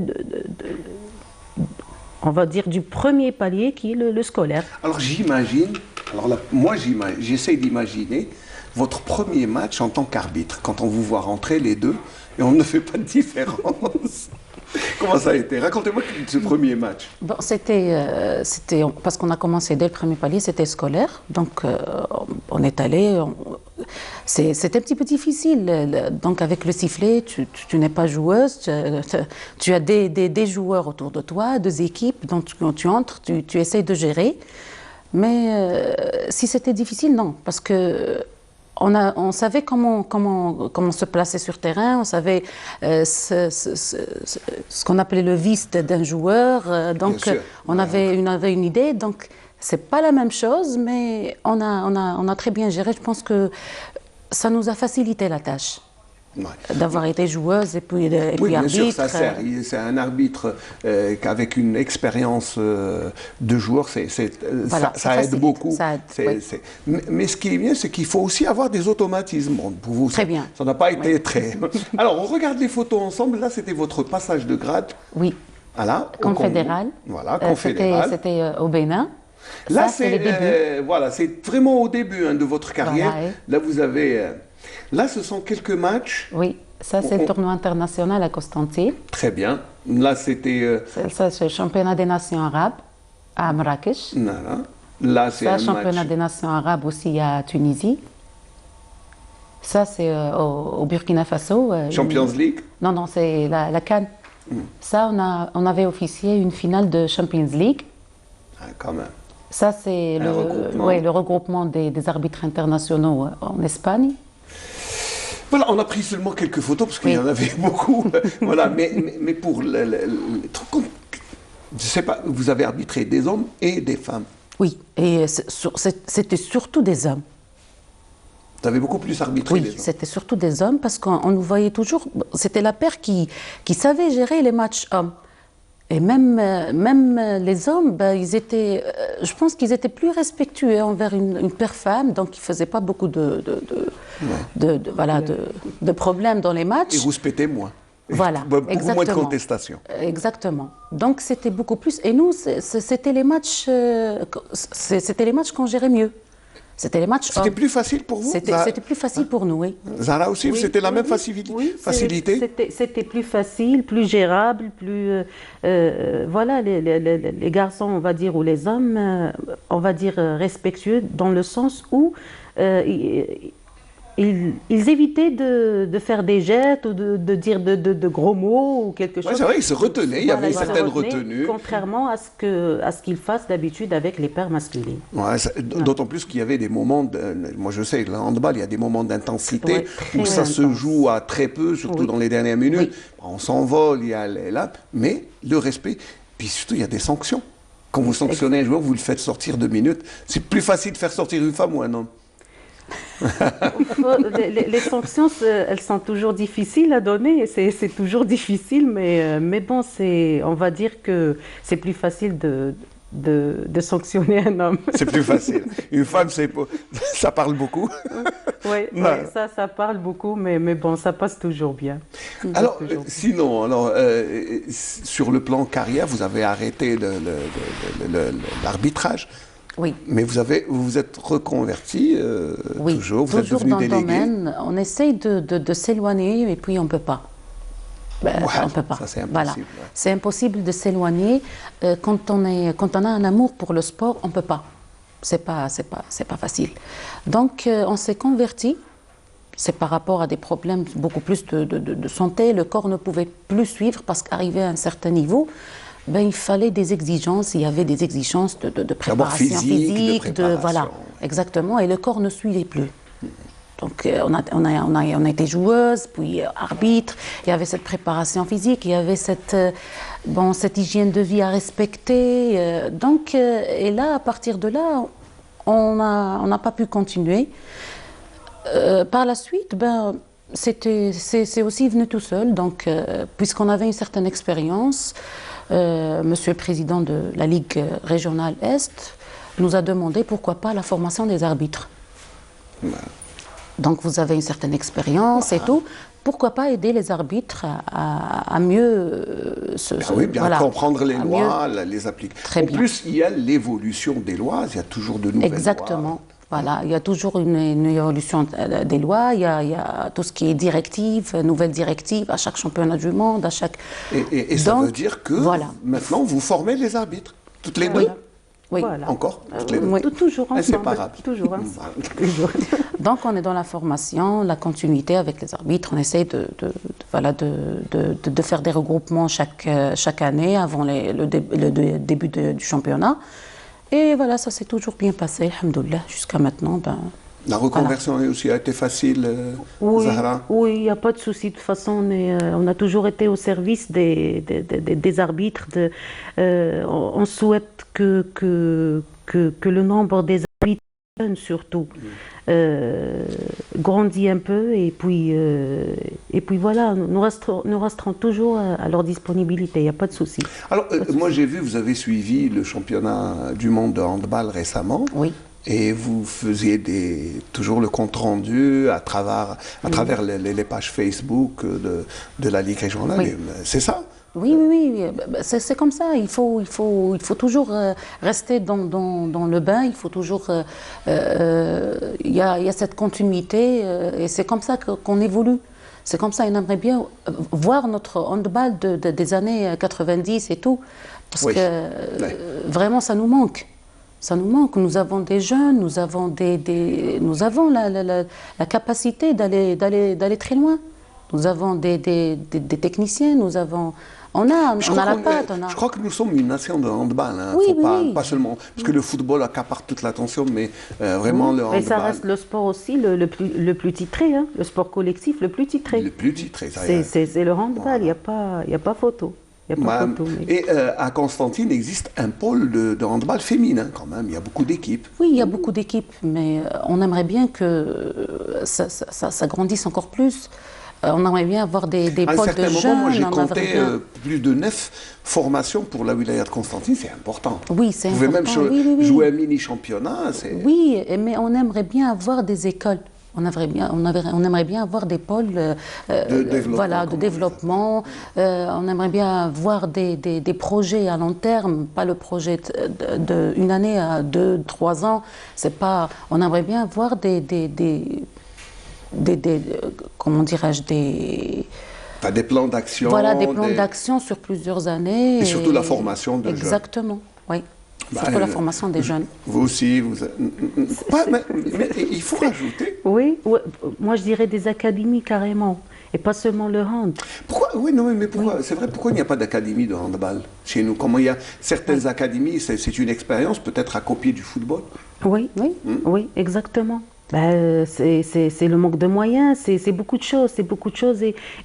on va dire, du premier palier qui est le scolaire. Alors, j'imagine... Alors là, moi, j'essaie d'imaginer votre premier match en tant qu'arbitre, quand on vous voit rentrer les deux, et on ne fait pas de différence. Comment ça a été? Racontez-moi ce premier match. Bon, c'était parce qu'on a commencé dès le premier palier, c'était scolaire, donc on est allé. C'était un petit peu difficile. Donc avec le sifflet, tu n'es pas joueuse, tu as des joueurs autour de toi, 2 équipes, donc tu entres, tu essayes de gérer. Mais si c'était difficile, non, parce que on savait comment se placer sur terrain, on savait ce qu'on appelait le vice d'un joueur, donc on avait une idée, donc c'est pas la même chose, mais on a très bien géré. Je pense que ça nous a facilité la tâche. Ouais. D'avoir été joueuse et puis arbitre. Bien sûr, ça sert. C'est un arbitre qu'avec une expérience de joueur, voilà, ça aide beaucoup. Ça aide, mais ce qui est bien, c'est qu'il faut aussi avoir des automatismes. Bon, pour vous, très bien. Ça n'a pas été très... Alors, on regarde les photos ensemble. Là, c'était votre passage de grade. Oui. Voilà, confédéral. Voilà, confédéral. C'était au Bénin. Là, c'est voilà, vraiment au début de votre carrière. Voilà, là, vous avez... Là, ce sont quelques matchs. Oui, ça c'est le tournoi international à Constantine. Très bien. Là, c'était... Ça, c'est le championnat des nations arabes à Marrakech. Voilà. Là, c'est un championnat des nations arabes aussi à Tunisie. Ça, c'est au Burkina Faso. Champions League? Non, c'est la CAN. Ça, on avait officié une finale de Champions League. Ah, quand même. Ça, c'est le regroupement des arbitres internationaux en Espagne. Voilà, on a pris seulement quelques photos parce qu'il y en avait beaucoup. Voilà, mais pour je ne sais pas, vous avez arbitré des hommes et des femmes. Oui, et c'était surtout des hommes. Vous avez beaucoup plus arbitré des hommes. Oui, c'était surtout des hommes parce qu'on nous voyait toujours. C'était la paire qui savait gérer les matchs hommes. Et même les hommes, ils étaient, je pense qu'ils étaient plus respectueux envers une paire femme, donc ils ne faisaient pas beaucoup de problèmes dans les matchs. Et vous se pétez moins. Voilà, beaucoup moins de contestations. Exactement. Donc c'était beaucoup plus. Et nous, c'était les matchs qu'on gérait mieux. C'était les matchs. C'était plus facile pour vous? C'était plus facile pour nous, oui. Zahra aussi, c'était la même facilité? Oui, c'était plus facile, plus gérable, plus... voilà, les garçons, on va dire, ou les hommes, on va dire respectueux, dans le sens où ils évitaient de faire des gestes ou de dire de gros mots ou quelque chose. C'est vrai, ils se retenaient, il y avait une certaine retenue. Contrairement à ce qu'ils fassent d'habitude avec les paires masculines. Ouais, d'autant plus qu'il y avait des moments, moi je sais, le handball, il y a des moments d'intensité où ça se joue à très peu, surtout dans les dernières minutes. On s'envole, il y a là, mais le respect, puis surtout il y a des sanctions. Quand vous sanctionnez un joueur, vous le faites sortir 2 minutes. C'est plus facile de faire sortir une femme ou un homme. Les sanctions, elles sont toujours difficiles à donner, c'est toujours difficile, mais bon, on va dire que c'est plus facile de sanctionner un homme. C'est plus facile. Une femme, ça parle beaucoup. Oui, ça parle beaucoup, mais bon, ça passe toujours bien. Alors, sinon, sur le plan carrière, vous avez arrêté l'arbitrage. Oui. Mais vous vous êtes reconverti toujours, vous êtes devenu délégué. Toujours dans le domaine, on essaye de s'éloigner et puis on ne peut pas. On ne peut pas. Ça, c'est impossible. Voilà. C'est impossible de s'éloigner. Quand on a un amour pour le sport, on ne peut pas. C'est pas facile. Donc, on s'est converti. C'est par rapport à des problèmes beaucoup plus de santé. Le corps ne pouvait plus suivre parce qu'arrivé à un certain niveau, il fallait des exigences, il y avait des exigences de préparation physique, voilà, exactement, et le corps ne suivait plus. Donc on a été joueuse, puis arbitre, il y avait cette préparation physique, il y avait cette hygiène de vie à respecter. Et là, à partir de là, on n'a pas pu continuer. Par la suite, c'est aussi venu tout seul, donc puisqu'on avait une certaine expérience, Monsieur le Président de la Ligue régionale Est nous a demandé pourquoi pas la formation des arbitres. Donc vous avez une certaine expérience et tout, pourquoi pas aider les arbitres à mieux comprendre les lois, les appliquer. En plus, il y a l'évolution des lois, il y a toujours de nouvelles lois. Exactement. Voilà, il y a toujours une évolution des lois, il y a tout ce qui est directive, nouvelles directives à chaque championnat du monde, à chaque... Et ça veut dire que maintenant vous formez les arbitres, toutes les deux? Oui. Voilà. Encore toutes les deux? Toujours ensemble. Inséparables. Toujours ensemble. Donc on est dans la formation, la continuité avec les arbitres, on essaie de faire des regroupements chaque année avant le début du championnat. Et voilà, ça s'est toujours bien passé, alhamdoulilah, jusqu'à maintenant. Ben, La reconversion aussi a été facile, Oui, Zahra? oui, il n'y a pas de souci. De toute façon, on a toujours été au service des arbitres. On souhaite que le nombre des arbitres, jeunes surtout, grandit un peu. Et puis voilà, nous resterons toujours à leur disponibilité. Il n'y a pas de souci. Alors, moi j'ai vu, vous avez suivi le championnat du monde de handball récemment. oui. Et vous faisiez toujours le compte-rendu à travers les pages Facebook de la Ligue régionale. Oui. C'est ça? Oui, oui, oui, c'est comme ça. Il faut toujours rester dans le bain. Il faut toujours. Il y a cette continuité et c'est comme ça qu'on évolue. C'est comme ça. On aimerait bien voir notre handball des années 90 et tout, parce Oui. que Ouais. vraiment ça nous manque. Ça nous manque. Nous avons des jeunes, nous avons nous avons la capacité d'aller très loin. Nous avons des techniciens, nous avons. On a la patte. Je crois que nous sommes une nation de handball. Hein. Oui, Faut oui. pas seulement. Parce que le football accapare toute l'attention, mais vraiment le handball. Et ça reste le sport aussi le plus titré, hein, le sport collectif le plus titré. Le plus titré. Ça, C'est le handball, il n'y a pas photo. Il y a pas photo, mais- Et à Constantine existe un pôle de handball féminin quand même. Il y a beaucoup d'équipes. Oui, il y a beaucoup d'équipes, mais on aimerait bien que ça grandisse encore plus. On aimerait bien avoir des À un pôles de certain moment, jeunes. moi j'ai on aimerait compté bien- plus de 9 formations pour la wilaya de Constantine. C'est important. Oui, c'est Vous pouvez même important. Oui, oui, oui. jouer un mini-championnat. Oui, mais on aimerait bien avoir des écoles. On aimerait bien avoir des pôles développement, voilà, de comme on développement. On aimerait bien avoir des projets à long terme, pas le projet d'une année à 2, 3 ans. C'est pas. On aimerait bien avoir comment dirais-je, Enfin, des plans d'action. voilà, des plans d'action sur plusieurs années. Et surtout la formation de jeunes. Exactement, oui. Bah, Surtout la formation des jeunes. Vous aussi, mais il faut rajouter. Oui, ouais, moi je dirais des académies carrément, et pas seulement le hand. Pourquoi? Oui, non, mais pourquoi? C'est vrai, pourquoi il n'y a pas d'académie de handball chez nous? Comment il y a certaines académies, c'est une expérience peut-être à copier du football. Oui, Oui. oui, exactement. Ben, c'est le manque de moyens, c'est beaucoup de choses,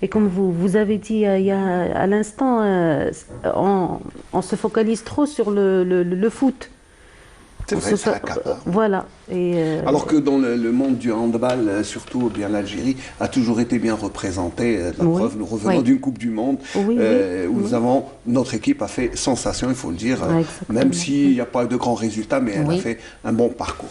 et comme vous avez dit il y a, à l'instant, on se focalise trop sur le foot. C'est vrai, ça accapare. Voilà. Alors que dans le monde du handball, surtout bien l'Algérie, a toujours été bien représentée. La Oui. preuve, nous revenons Oui. d'une Coupe du Monde Oui, où nous avons, notre équipe a fait sensation, il faut le dire, Ouais, exactement. même s'il n'y a pas de grands résultats, mais elle a Oui. fait un bon parcours.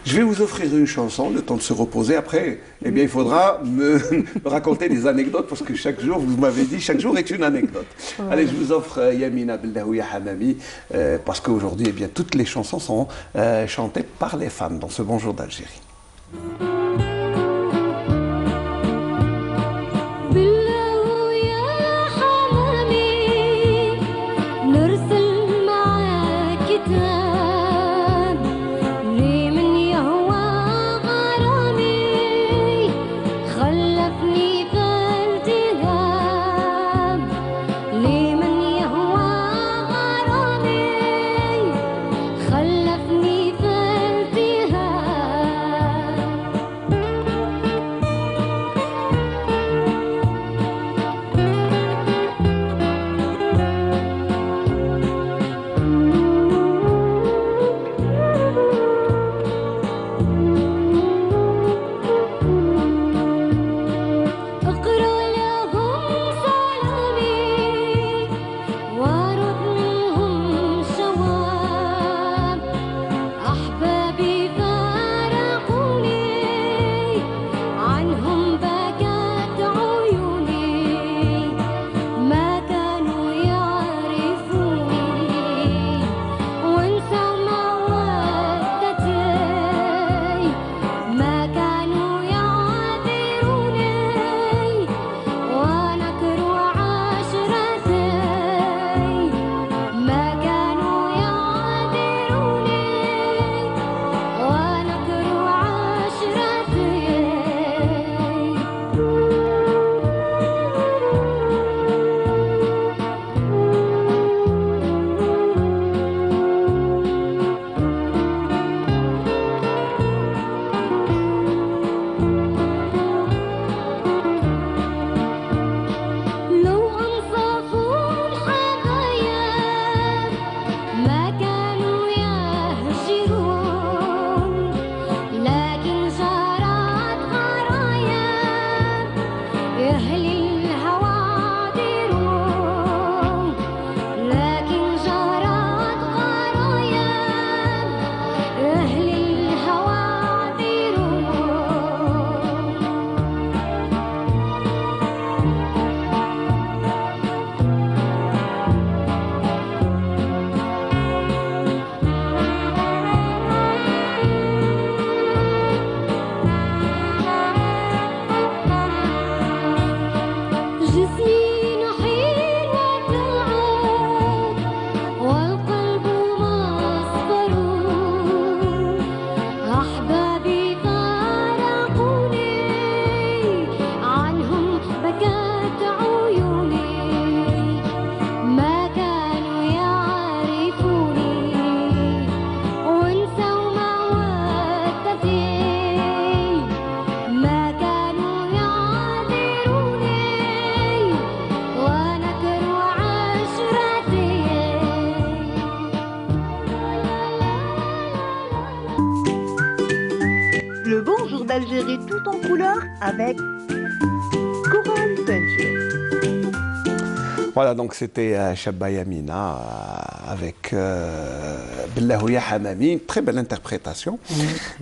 Je vais vous offrir une chanson, le temps de se reposer. Après, eh bien, il faudra me raconter des anecdotes, parce que chaque jour, vous m'avez dit, chaque jour est une anecdote. Allez, je vous offre Yamina Beldaoui Hamami, parce qu'aujourd'hui, eh bien, toutes les chansons sont chantées par les femmes dans ce Bonjour d'Algérie. بالله يا حمامي نرسل معاك كتاب لمن يهوى غرامي خلفني في التهاب لمن يهوى غرامي خلفني في التهاب avec Couronne Peinture. Voilà, donc c'était Shabba Yamina avec Bellahouya Hamami, très belle interprétation.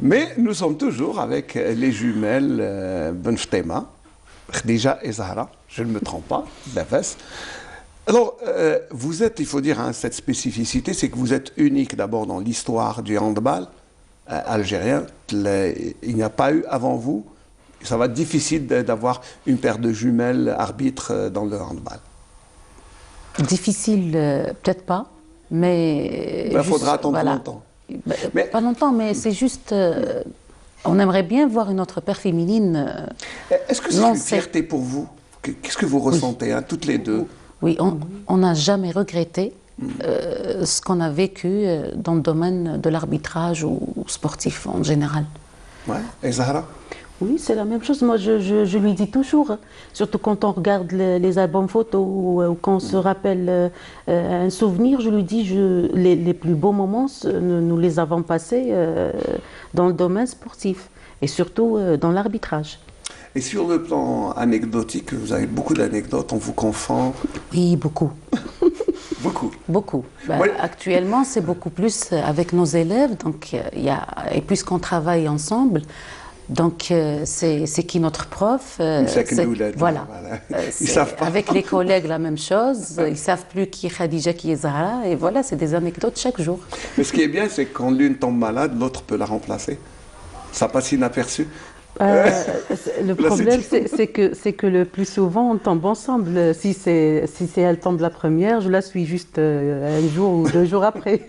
Mais nous sommes toujours avec les jumelles Ben Ftema, Khadija et Zahra, je ne me trompe pas, Dafes. Alors, vous êtes, il faut dire, hein, cette spécificité, c'est que vous êtes unique d'abord dans l'histoire du handball algérien. Il n'y a pas eu avant vous, ça va être difficile d'avoir une paire de jumelles arbitres dans le handball. Difficile, peut-être pas, mais... Il faudra attendre longtemps. Mais, pas longtemps, mais c'est juste... on aimerait bien voir une autre paire féminine. Est-ce que c'est une fierté pour vous? Qu'est-ce que vous ressentez, hein, toutes les deux? Oui, on n'a jamais regretté ce qu'on a vécu dans le domaine de l'arbitrage ou sportif en général. Ouais. Et Zahra? Oui, c'est la même chose. Moi, je lui dis toujours, surtout quand on regarde les albums photos ou quand on se rappelle un souvenir, je lui dis les plus beaux moments, nous les avons passés dans le domaine sportif et surtout dans l'arbitrage. Et sur le plan anecdotique, vous avez beaucoup d'anecdotes, on vous confond? Oui, beaucoup. Beaucoup. Beaucoup. Ben, ouais. Actuellement, c'est beaucoup plus avec nos élèves, donc, et puisqu'on travaille ensemble, donc c'est qui notre prof, voilà. Ils savent pas. Avec les collègues la même chose, ils savent plus qui est Khadija, qui est Zahra, et voilà, c'est des anecdotes chaque jour. Mais ce qui est bien, c'est que quand l'une tombe malade, l'autre peut la remplacer. Ça passe inaperçu. Le problème, c'est que le plus souvent, on tombe ensemble. Si elle tombe la première, je la suis juste un jour ou 2 jours après.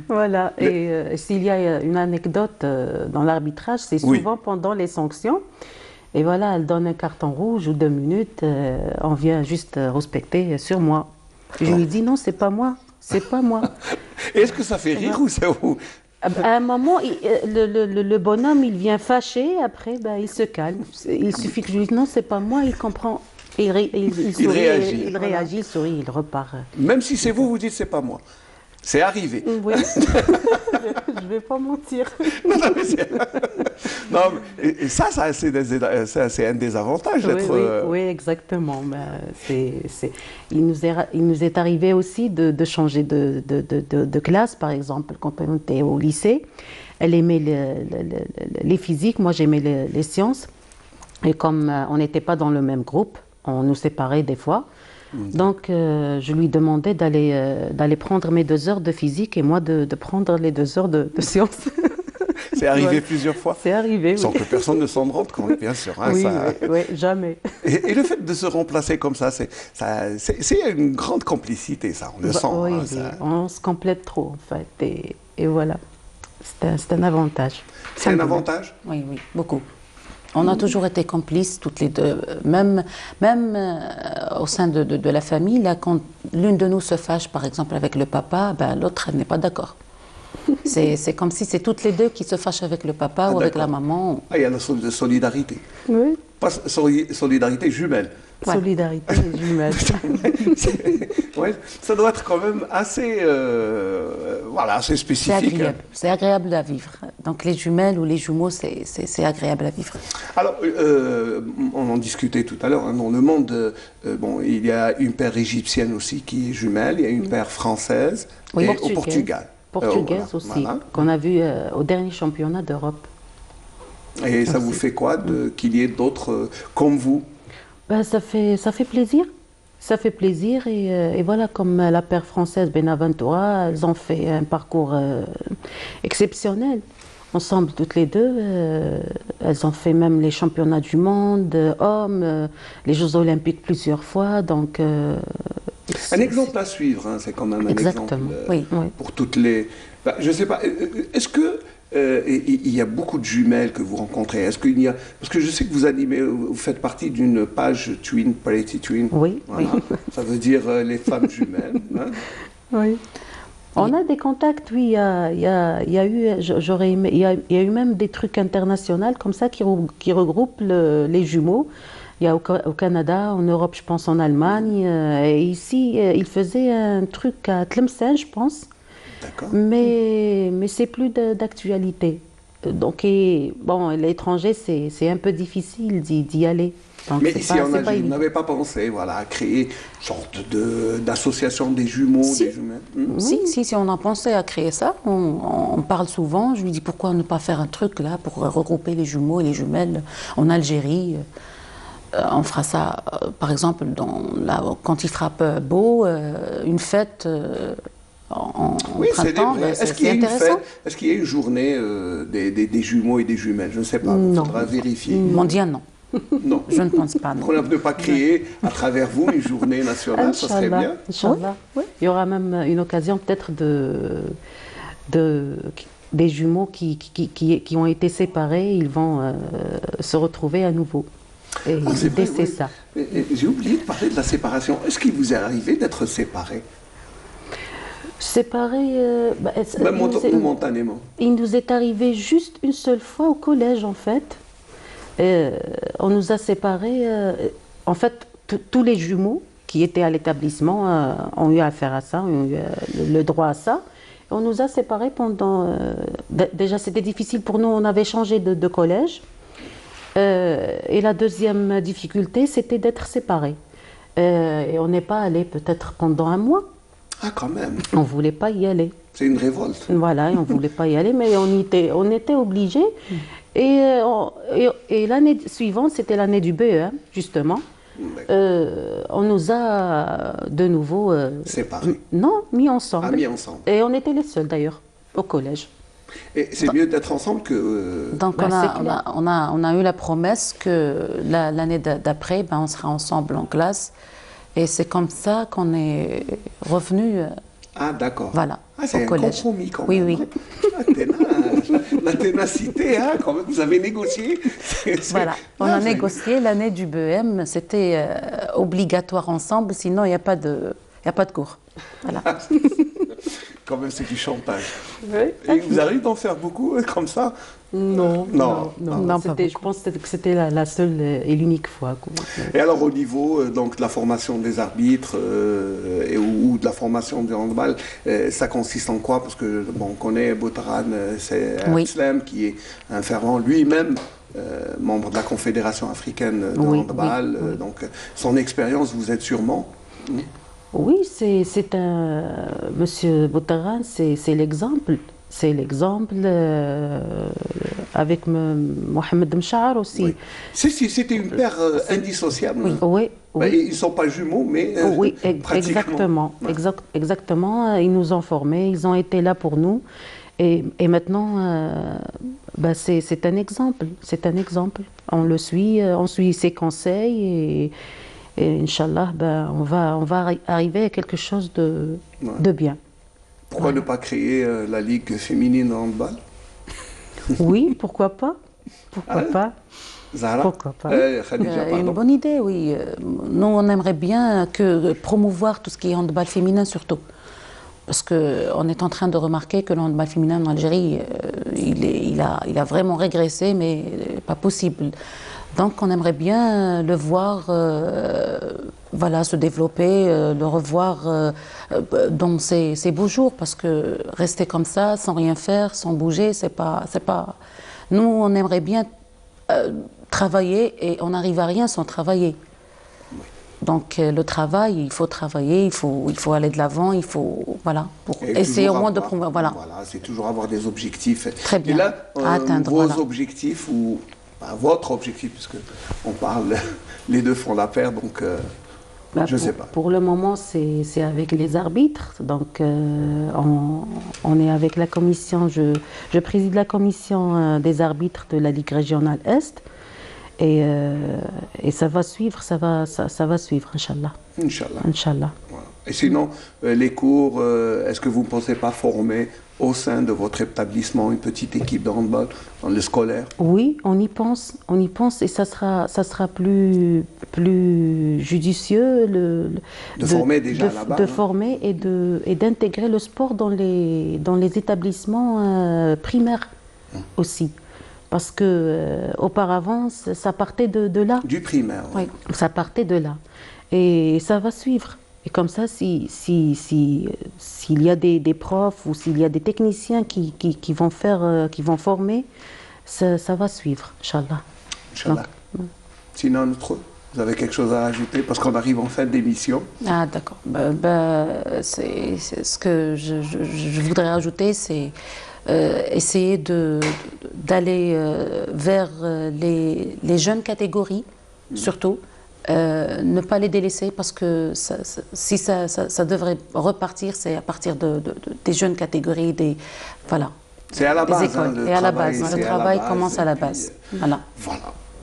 Voilà. Et s'il y a une anecdote dans l'arbitrage, c'est souvent pendant les sanctions. Et voilà, elle donne un carton rouge ou 2 minutes, on vient juste respecter sur moi. Je lui dis non, c'est pas moi, c'est pas moi. Est-ce que ça fait rire ou c'est vous? À un moment, le bonhomme, il vient fâché, après, ben, il se calme. Il suffit que je lui dise non, c'est pas moi, il comprend. Il sourit, il réagit, il sourit, il repart. Même si c'est vous, vous dites c'est pas moi. C'est arrivé. Oui, je ne vais pas mentir. Non, mais ça c'est un des avantages d'être... Oui, exactement. Il nous est arrivé aussi de changer de classe, par exemple, quand on était au lycée. Elle aimait les physiques, moi j'aimais les sciences. Et comme on n'était pas dans le même groupe, on nous séparait des fois. Donc, je lui demandais d'aller prendre mes 2 heures de physique et moi de prendre les 2 heures de sciences. C'est arrivé plusieurs fois? C'est arrivé, sans que personne ne s'en rende compte, bien sûr. Hein, oui, jamais. Et le fait de se remplacer comme ça, c'est une grande complicité, ça, on le sent. Oui, hein, on se complète trop, en fait. Et voilà, c'est un avantage. C'est un avantage? Oui, beaucoup. On a toujours été complices, toutes les deux, même au sein de la famille. Là, quand l'une de nous se fâche, par exemple, avec le papa, ben, l'autre n'est pas d'accord. C'est comme si c'est toutes les deux qui se fâchent avec le papa ou avec la maman. Ah, il y a la solidarité. Oui. Pas solidarité jumelle. Ouais. Solidarité jumelle. Ouais, ça doit être quand même assez, assez spécifique. C'est agréable à vivre. Donc les jumelles ou les jumeaux, c'est agréable à vivre. Alors, on en discutait tout à l'heure, hein, dans le monde, il y a une paire égyptienne aussi qui est jumelle, il y a une paire française et au Portugal. Portugaise aussi, voilà. Qu'on a vu au dernier championnat d'Europe. Et ça vous fait quoi qu'il y ait d'autres comme vous? Ben, ça fait plaisir. Ça fait plaisir et voilà, comme la paire française Benaventura, elles ont fait un parcours exceptionnel. Ensemble, toutes les deux, elles ont fait même les championnats du monde, hommes, les Jeux Olympiques plusieurs fois. Donc, un exemple à suivre, hein, c'est quand même un exemple pour toutes les... Ben, je ne sais pas, est-ce que il y a beaucoup de jumelles que vous rencontrez? Est-ce qu'il y a... Parce que je sais que vous animez, vous faites partie d'une page Twin, Parity Twin. Oui, voilà. Oui. Ça veut dire les femmes jumelles. Hein? Oui. On a des contacts, oui. Il y a eu même des trucs internationaux comme ça qui regroupent les jumeaux. Il y a au Canada, en Europe, je pense en Allemagne. Et ici, ils faisaient un truc à Tlemcen, je pense. Mais c'est plus d'actualité. Donc, bon, l'étranger, c'est un peu difficile d'y aller. Donc, mais ici, vous n'avez pas pensé voilà, à créer une sorte d'association des jumeaux, des jumelles? Si, on a pensé à créer ça. On parle souvent. Je lui dis pourquoi ne pas faire un truc là pour regrouper les jumeaux et les jumelles en Algérie. On fera ça, par exemple, quand il fera beau, une fête en printemps. Est-ce qu'il y a une fête? Est-ce qu'il y a une journée des jumeaux et des jumelles? Je ne sais pas. Il faudra vérifier. Mondial, non. Non. Je ne pense pas. On ne peut pas créer à travers vous une journée nationale, ça serait bien. Inch'Allah. Oui. Il y aura même une occasion peut-être des jumeaux qui ont été séparés, ils vont se retrouver à nouveau. Et c'est ça. J'ai oublié de parler de la séparation. Est-ce qu'il vous est arrivé d'être séparés? Séparés momentanément. Il nous est arrivé juste une seule fois au collège, en fait. On nous a séparés. En fait, tous les jumeaux qui étaient à l'établissement ont eu affaire à ça, ont eu le droit à ça. On nous a séparés pendant... déjà, c'était difficile pour nous, on avait changé de collège. Et la deuxième difficulté, c'était d'être séparés. Et on n'est pas allé peut-être pendant un mois. Ah, quand même. On ne voulait pas y aller. C'est une révolte. Voilà, on ne voulait pas y aller, mais on était obligés. Et l'année suivante, c'était l'année du BEM, justement. On nous a de nouveau... séparés? Non, mis ensemble. Ah, mis ensemble. Et on était les seuls, d'ailleurs, au collège. Et c'est mieux d'être ensemble que... Donc on a eu la promesse que l'année d'après, on sera ensemble en classe. Et c'est comme ça qu'on est revenu. Ah, d'accord. Voilà. Ah, c'est un collège. Compromis quand même. Oui. La ténacité, hein, quand même, vous avez négocié. Voilà, on a négocié l'année du BEM, c'était obligatoire ensemble, sinon il n'y a pas de cours. Voilà. Quand même, c'est du chantage. Oui. Et vous arrivez d'en faire beaucoup comme ça? Non, je pense que c'était la seule et l'unique fois. Et alors au niveau donc, de la formation des arbitres ou de la formation du handball, ça consiste en quoi? Parce que on connaît Boutaran, c'est un slam qui est un fervent lui-même membre de la Confédération africaine de handball. Oui. Donc son expérience, vous êtes sûrement... Oui, c'est un... Monsieur Boutaran, c'est l'exemple. C'est l'exemple avec Mohamed Mchar aussi. Oui. C'était une paire indissociable. Oui. Ils ne sont pas jumeaux, mais exactement. Exactement. Ils nous ont formés, ils ont été là pour nous. Et maintenant, c'est un exemple. C'est un exemple. On le suit, on suit ses conseils et Inch'Allah, on va arriver à quelque chose de bien. Pourquoi ne pas créer la Ligue féminine de handball? Oui, pourquoi pas? Pourquoi pas? Zahra? Pourquoi pas? Une bonne idée, oui. Nous, on aimerait bien promouvoir tout ce qui est handball féminin surtout. Parce qu'on est en train de remarquer que le handball féminin en Algérie, il a vraiment régressé, mais pas possible. Donc on aimerait bien le voir se développer, le revoir dans ces beaux jours, parce que rester comme ça, sans rien faire, sans bouger, c'est pas... Nous, on aimerait bien travailler et on n'arrive à rien sans travailler. Donc le travail, il faut travailler, il faut aller de l'avant, il faut pour essayer au moins de promouvoir. Voilà, c'est toujours avoir des objectifs. Très bien. Et là, à atteindre, vos objectifs ou votre objectif, puisque on parle, les deux font la paire, donc je ne sais pas. Pour le moment, c'est avec les arbitres. Donc on est avec la commission. Je préside la commission des arbitres de la Ligue régionale Est. Et ça va suivre, ça va suivre, Inch'Allah. Inch'Allah. Voilà. Et sinon, les cours, est-ce que vous ne pensez pas former au sein de votre établissement une petite équipe de handball dans le scolaire? Oui, on y pense et ça sera plus judicieux de former déjà là-bas. De former et d'intégrer le sport dans les établissements primaires aussi. Parce que auparavant, ça partait de là. Du primaire. Oui, ça partait de là. Et ça va suivre. Et comme ça, s'il y a des profs ou s'il y a des techniciens qui vont faire, qui vont former, ça va suivre, Inch'Allah. Inch'Allah. Sinon, vous avez quelque chose à rajouter parce qu'on arrive en fin d'émission. Ah, d'accord. C'est ce que je voudrais rajouter, c'est essayer d'aller vers les jeunes catégories, surtout. Ne pas les délaisser parce que si ça devrait repartir, c'est à partir des jeunes catégories, voilà. C'est à la base. Et à la base, le travail commence à la base. Voilà.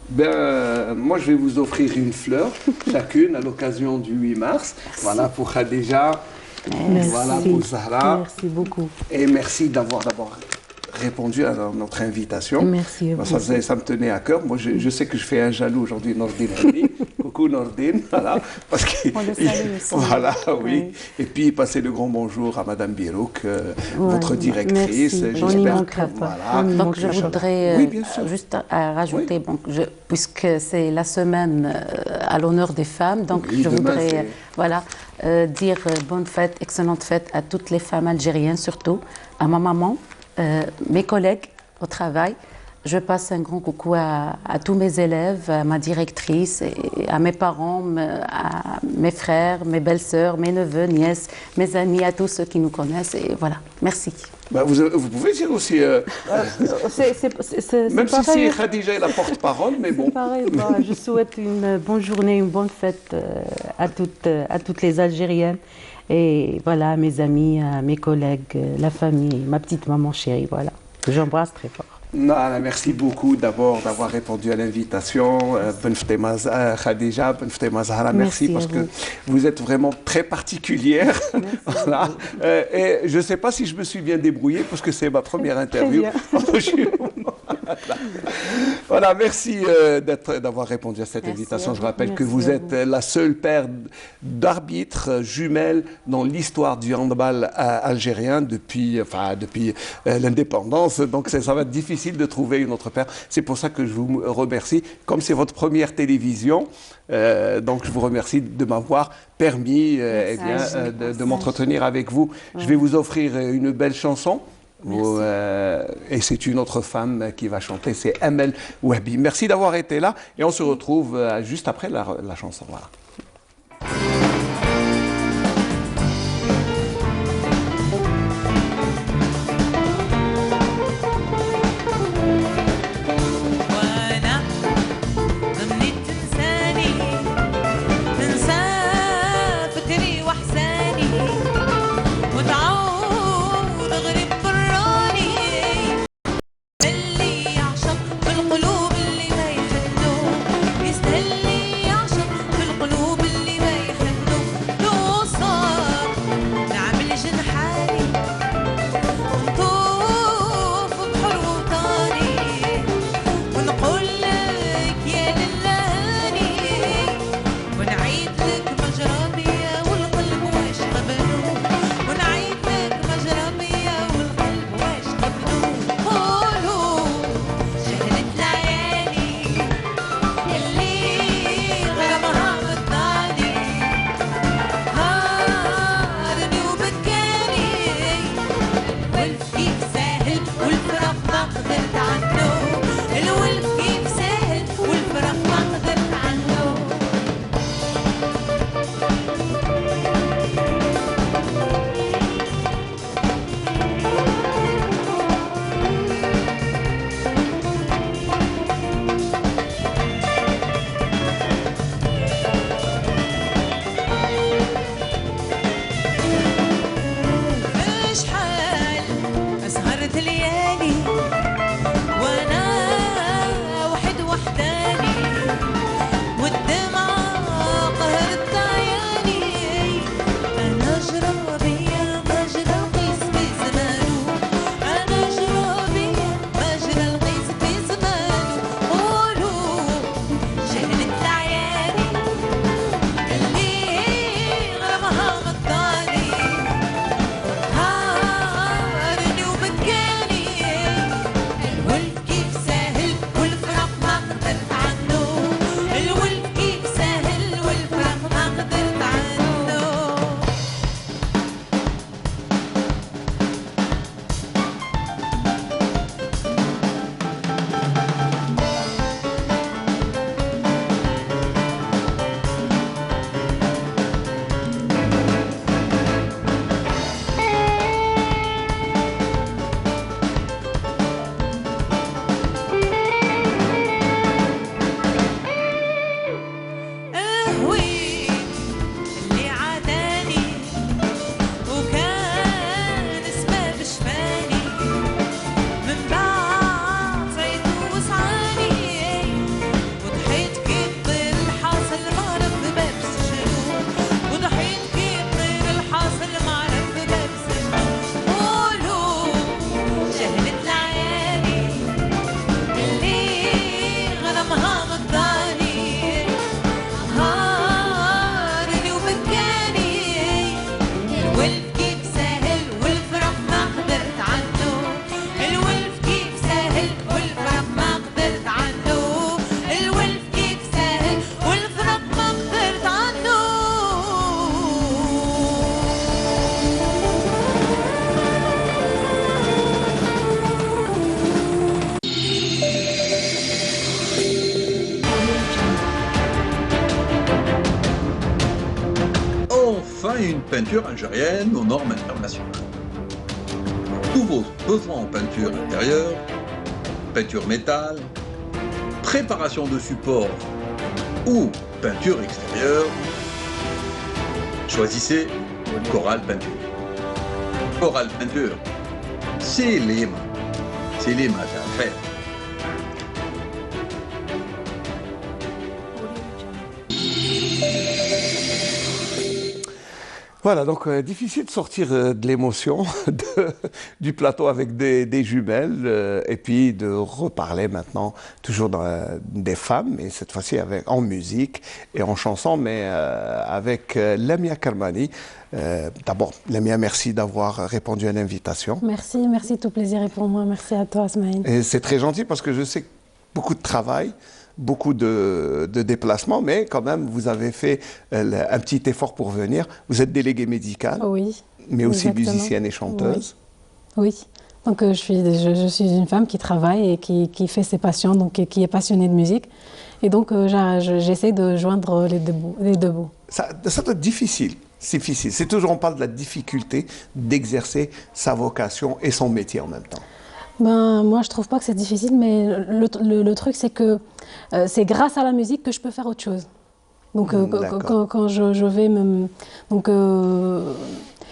Ben, moi, je vais vous offrir une fleur, chacune, à l'occasion du 8 mars. Merci. Voilà pour Khadija. Merci. Voilà pour Zahra. Merci beaucoup. Et merci d'avoir répondu à notre invitation. Merci. Ça me tenait à cœur. Moi, je sais que je fais un jaloux aujourd'hui, Nordine Hadi. Coucou Nordine, voilà. Parce que, on le salue aussi. Voilà, oui. Et puis, passez le grand bonjour à Madame Birouk, votre directrice. J'espère que voilà. Donc, je voudrais juste rajouter, puisque c'est la semaine à l'honneur des femmes, donc je voudrais dire bonne fête, excellente fête à toutes les femmes algériennes, surtout à ma maman. Mes collègues au travail, je passe un grand coucou à tous mes élèves, à ma directrice, et à mes parents, à mes frères, mes belles-sœurs, mes neveux, nièces, mes amis, à tous ceux qui nous connaissent. Et voilà, merci. Bah vous pouvez dire aussi, même si Khadija est la porte-parole, mais bon. C'est pareil, je souhaite une bonne journée, une bonne fête à toutes les Algériennes. Et voilà, à mes amis, à mes collègues, la famille, ma petite maman chérie, voilà. J'embrasse très fort. Merci beaucoup d'abord d'avoir répondu à l'invitation. Khadija, Zahra, merci parce que vous êtes vraiment très particulière. Voilà. Et je ne sais pas si je me suis bien débrouillé parce que c'est ma première interview. Voilà, merci d'avoir répondu à cette invitation. Je rappelle que vous êtes la seule paire d'arbitres jumelles dans l'histoire du handball algérien depuis l'indépendance. Donc ça va être difficile de trouver une autre paire. C'est pour ça que je vous remercie. Comme c'est votre première télévision, donc je vous remercie de m'avoir permis de m'entretenir avec vous. Je vais vous offrir une belle chanson. Et c'est une autre femme qui va chanter, c'est Amel Wahbi. Merci d'avoir été là et on se retrouve juste après la chanson. Voilà. القلوب اللي ما يخلوه يستهل يعشق في القلوب Algérien et une peinture algérienne aux normes internationales. Tous vos besoins en peinture intérieure, peinture métal, préparation de support ou peinture extérieure, choisissez Coral Peinture. Coral Peinture, c'est les mains à faire. Voilà, donc difficile de sortir de l'émotion du plateau avec des jumelles et puis de reparler maintenant toujours des femmes, et cette fois-ci en musique et en chanson, mais avec Lamia Karmani. D'abord, Lamia, merci d'avoir répondu à l'invitation. Merci, tout plaisir est pour moi. Merci à toi, Asmaïn. Et c'est très gentil parce que je sais que beaucoup de travail, beaucoup de déplacements, mais quand même, vous avez fait un petit effort pour venir. Vous êtes déléguée médicale, oui, mais aussi exactement. musicienne et chanteuse. Oui. Donc je suis une femme qui travaille et qui fait ses passions, donc qui est passionnée de musique. Et donc j'essaie de joindre les deux bouts. Ça doit être difficile. C'est difficile. C'est toujours, on parle de la difficulté d'exercer sa vocation et son métier en même temps. Ben, moi, je trouve pas que c'est difficile, mais le truc, c'est que c'est grâce à la musique que je peux faire autre chose. Donc, quand je vais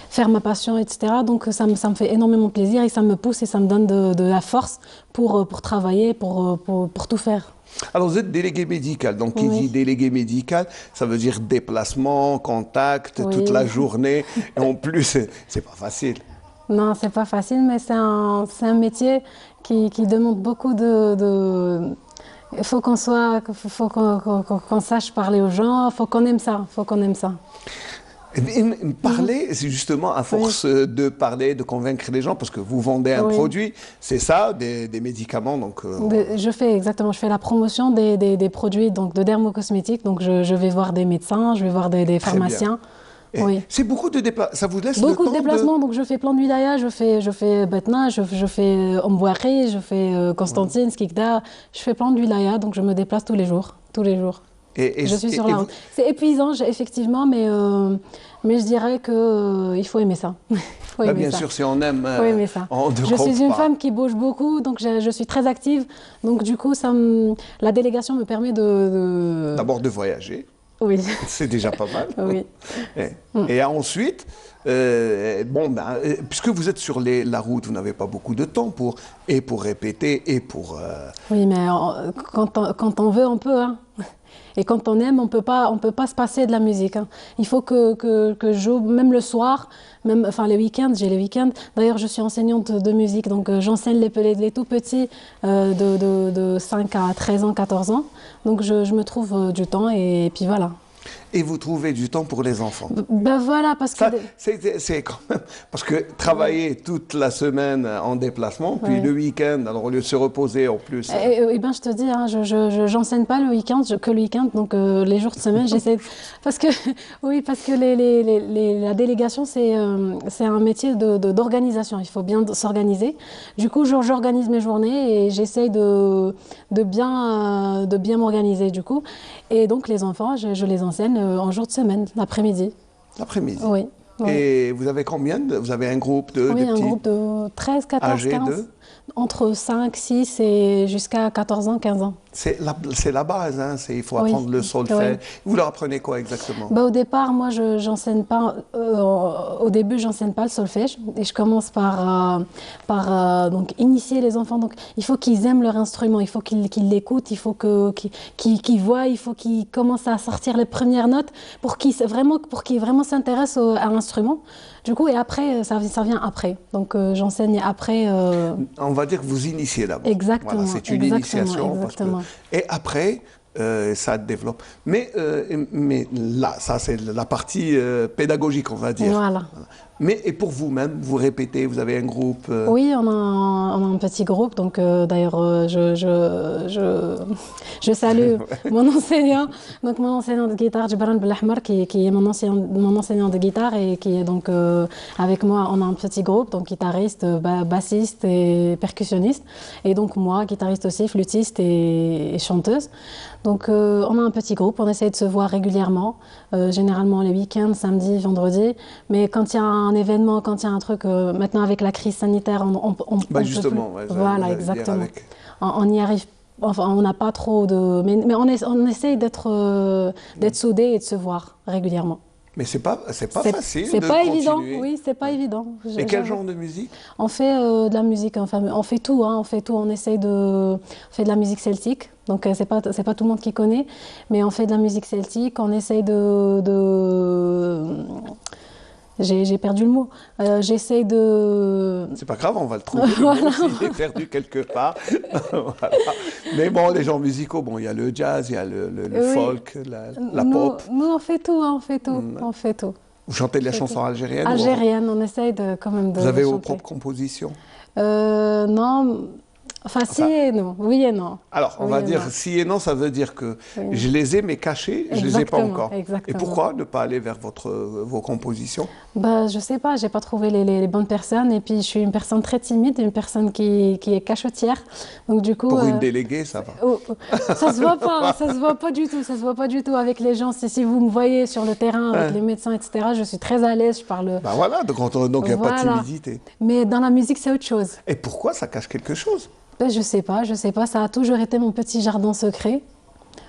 faire ma passion, etc., donc ça me fait énormément plaisir et ça me pousse et ça me donne de la force pour travailler, pour tout faire. Alors, vous êtes délégué médical. Donc, qui dit délégué médical, ça veut dire déplacement, contact, toute la journée. Et en plus, c'est pas facile. Non, c'est pas facile, mais c'est un métier qui demande beaucoup de... Il faut qu'on sache parler aux gens, il faut qu'on aime ça, Parler, c'est justement à force de parler, de convaincre les gens, parce que vous vendez un produit, c'est ça, des médicaments. Donc, je fais la promotion des produits donc, de dermocosmétiques, donc je vais voir des médecins, je vais voir des pharmaciens. Oui. C'est beaucoup de déplacements. Ça vous laisse beaucoup le temps de déplacements. Donc je fais plein de wilaya, je fais Batna, je fais Ombouari, je fais Constantine, Skikda. Je fais plein de wilaya, donc je me déplace tous les jours. Et je suis sur la route. C'est épuisant, effectivement, mais je dirais qu'il faut aimer ça. Bien sûr, si on aime, faut aimer ça. Je suis une femme qui bouge beaucoup, donc je suis très active. Donc du coup, la délégation me permet d'abord de voyager. Oui. C'est déjà pas mal. Oui. Et ensuite, puisque vous êtes sur la route, vous n'avez pas beaucoup de temps pour répéter et pour... Oui, mais quand on veut, on peut. Hein. Et quand on aime, on peut pas se passer de la musique. Hein. Il faut que je joue, même le soir, les week-ends, j'ai les week-ends. D'ailleurs, je suis enseignante de musique, donc j'enseigne les tout petits de 5 à 13 ans, 14 ans. Donc je me trouve du temps et puis voilà. Et vous trouvez du temps pour les enfants. Ben voilà, parce que... C'est quand même... Parce que travailler toute la semaine en déplacement, puis le week-end, alors au lieu de se reposer en plus... Eh ben, je te dis, hein, j'enseigne pas le week-end, que le week-end, donc les jours de semaine, j'essaie... Parce que la délégation, c'est un métier d'organisation. Il faut bien s'organiser. Du coup, j'organise mes journées et j'essaye de bien m'organiser, du coup. Et donc, les enfants, je les enseigne en jour de semaine, l'après-midi. L'après-midi. Oui. Et vous avez combien vous avez un groupe de Oui, de un petits groupe de 13, 14, âgés 15. Entre 5, 6 et jusqu'à 14 ans, 15 ans. C'est la base, hein, il faut apprendre le solfège. Vous leur apprenez quoi exactement? Au départ, moi, j'enseigne pas. Au début, j'enseigne pas le solfège. Et je commence par donc initier les enfants. Donc, il faut qu'ils aiment leur instrument. Il faut qu'ils l'écoutent. Il faut qu'ils voient. Il faut qu'ils commencent à sortir les premières notes pour qu'ils vraiment s'intéressent à l'instrument. Du coup, et après, ça vient après. Donc, j'enseigne après. On va dire que vous initiez d'abord. Exactement. Voilà, c'est une initiation. Exactement. Et après, ça développe. Mais là, ça c'est la partie pédagogique, on va dire. Voilà. Mais et pour vous-même, vous répétez, vous avez un groupe Oui, on a un petit groupe. Donc d'ailleurs, je salue mon enseignant, donc mon enseignant de guitare, Djibran Belahmar, qui est mon enseignant de guitare et qui est donc avec moi. On a un petit groupe, donc guitariste, bassiste et percussionniste. Et donc moi, guitariste aussi, flûtiste et chanteuse. Donc on a un petit groupe, on essaye de se voir régulièrement, généralement les week-ends, samedi, vendredi. Mais quand il y a un événement, quand il y a un truc, maintenant avec la crise sanitaire, on justement, peut ouais, plus. Voilà, dire exactement. avec- On y arrive. Enfin, on n'a pas trop de. Mais on essaye d'être soudés et de se voir régulièrement. Mais c'est pas facile C'est de pas continuer. évident, oui, c'est pas évident. Et quel genre de musique? On fait de la musique, enfin, on fait tout, hein, on fait tout. On essaye on fait de la musique celtique, donc c'est pas tout le monde qui connaît, mais on fait de la musique celtique. On essaye j'ai perdu le mot. J'essaye de. C'est pas grave, on va le trouver. Voilà. Moi aussi, j'ai perdu quelque part. Voilà. Mais bon, les genres musicaux, bon, il y a le jazz, il y a le Oui. folk, la pop. Nous, on fait tout, hein, on fait tout, on fait tout. Vous chantez de la chanson algérienne? Algérienne, on essaye quand même de. Vous avez vos chanter. propres compositions? Non. Enfin, si et non. Oui et non. Alors, on Oui va et dire non. si et non, ça veut dire que Oui. je les ai, mais cachés, je les ai pas Exactement, encore. exactement. Et pourquoi ne pas aller vers vos compositions? Bah, je sais pas, j'ai pas trouvé les bonnes personnes. Et puis, je suis une personne très timide, une personne qui est cachetière. Donc, du coup. Pour une déléguée, ça va. Ça se voit pas, ça se voit pas du tout, ça se voit pas du tout avec les gens. Si vous me voyez sur le terrain avec Ouais. les médecins, etc., je suis très à l'aise, je parle. Ben voilà, donc il n'y a pas de Voilà. timidité. Mais dans la musique, c'est autre chose. Et pourquoi ça cache quelque chose? Ben, je sais pas, ça a toujours été mon petit jardin secret.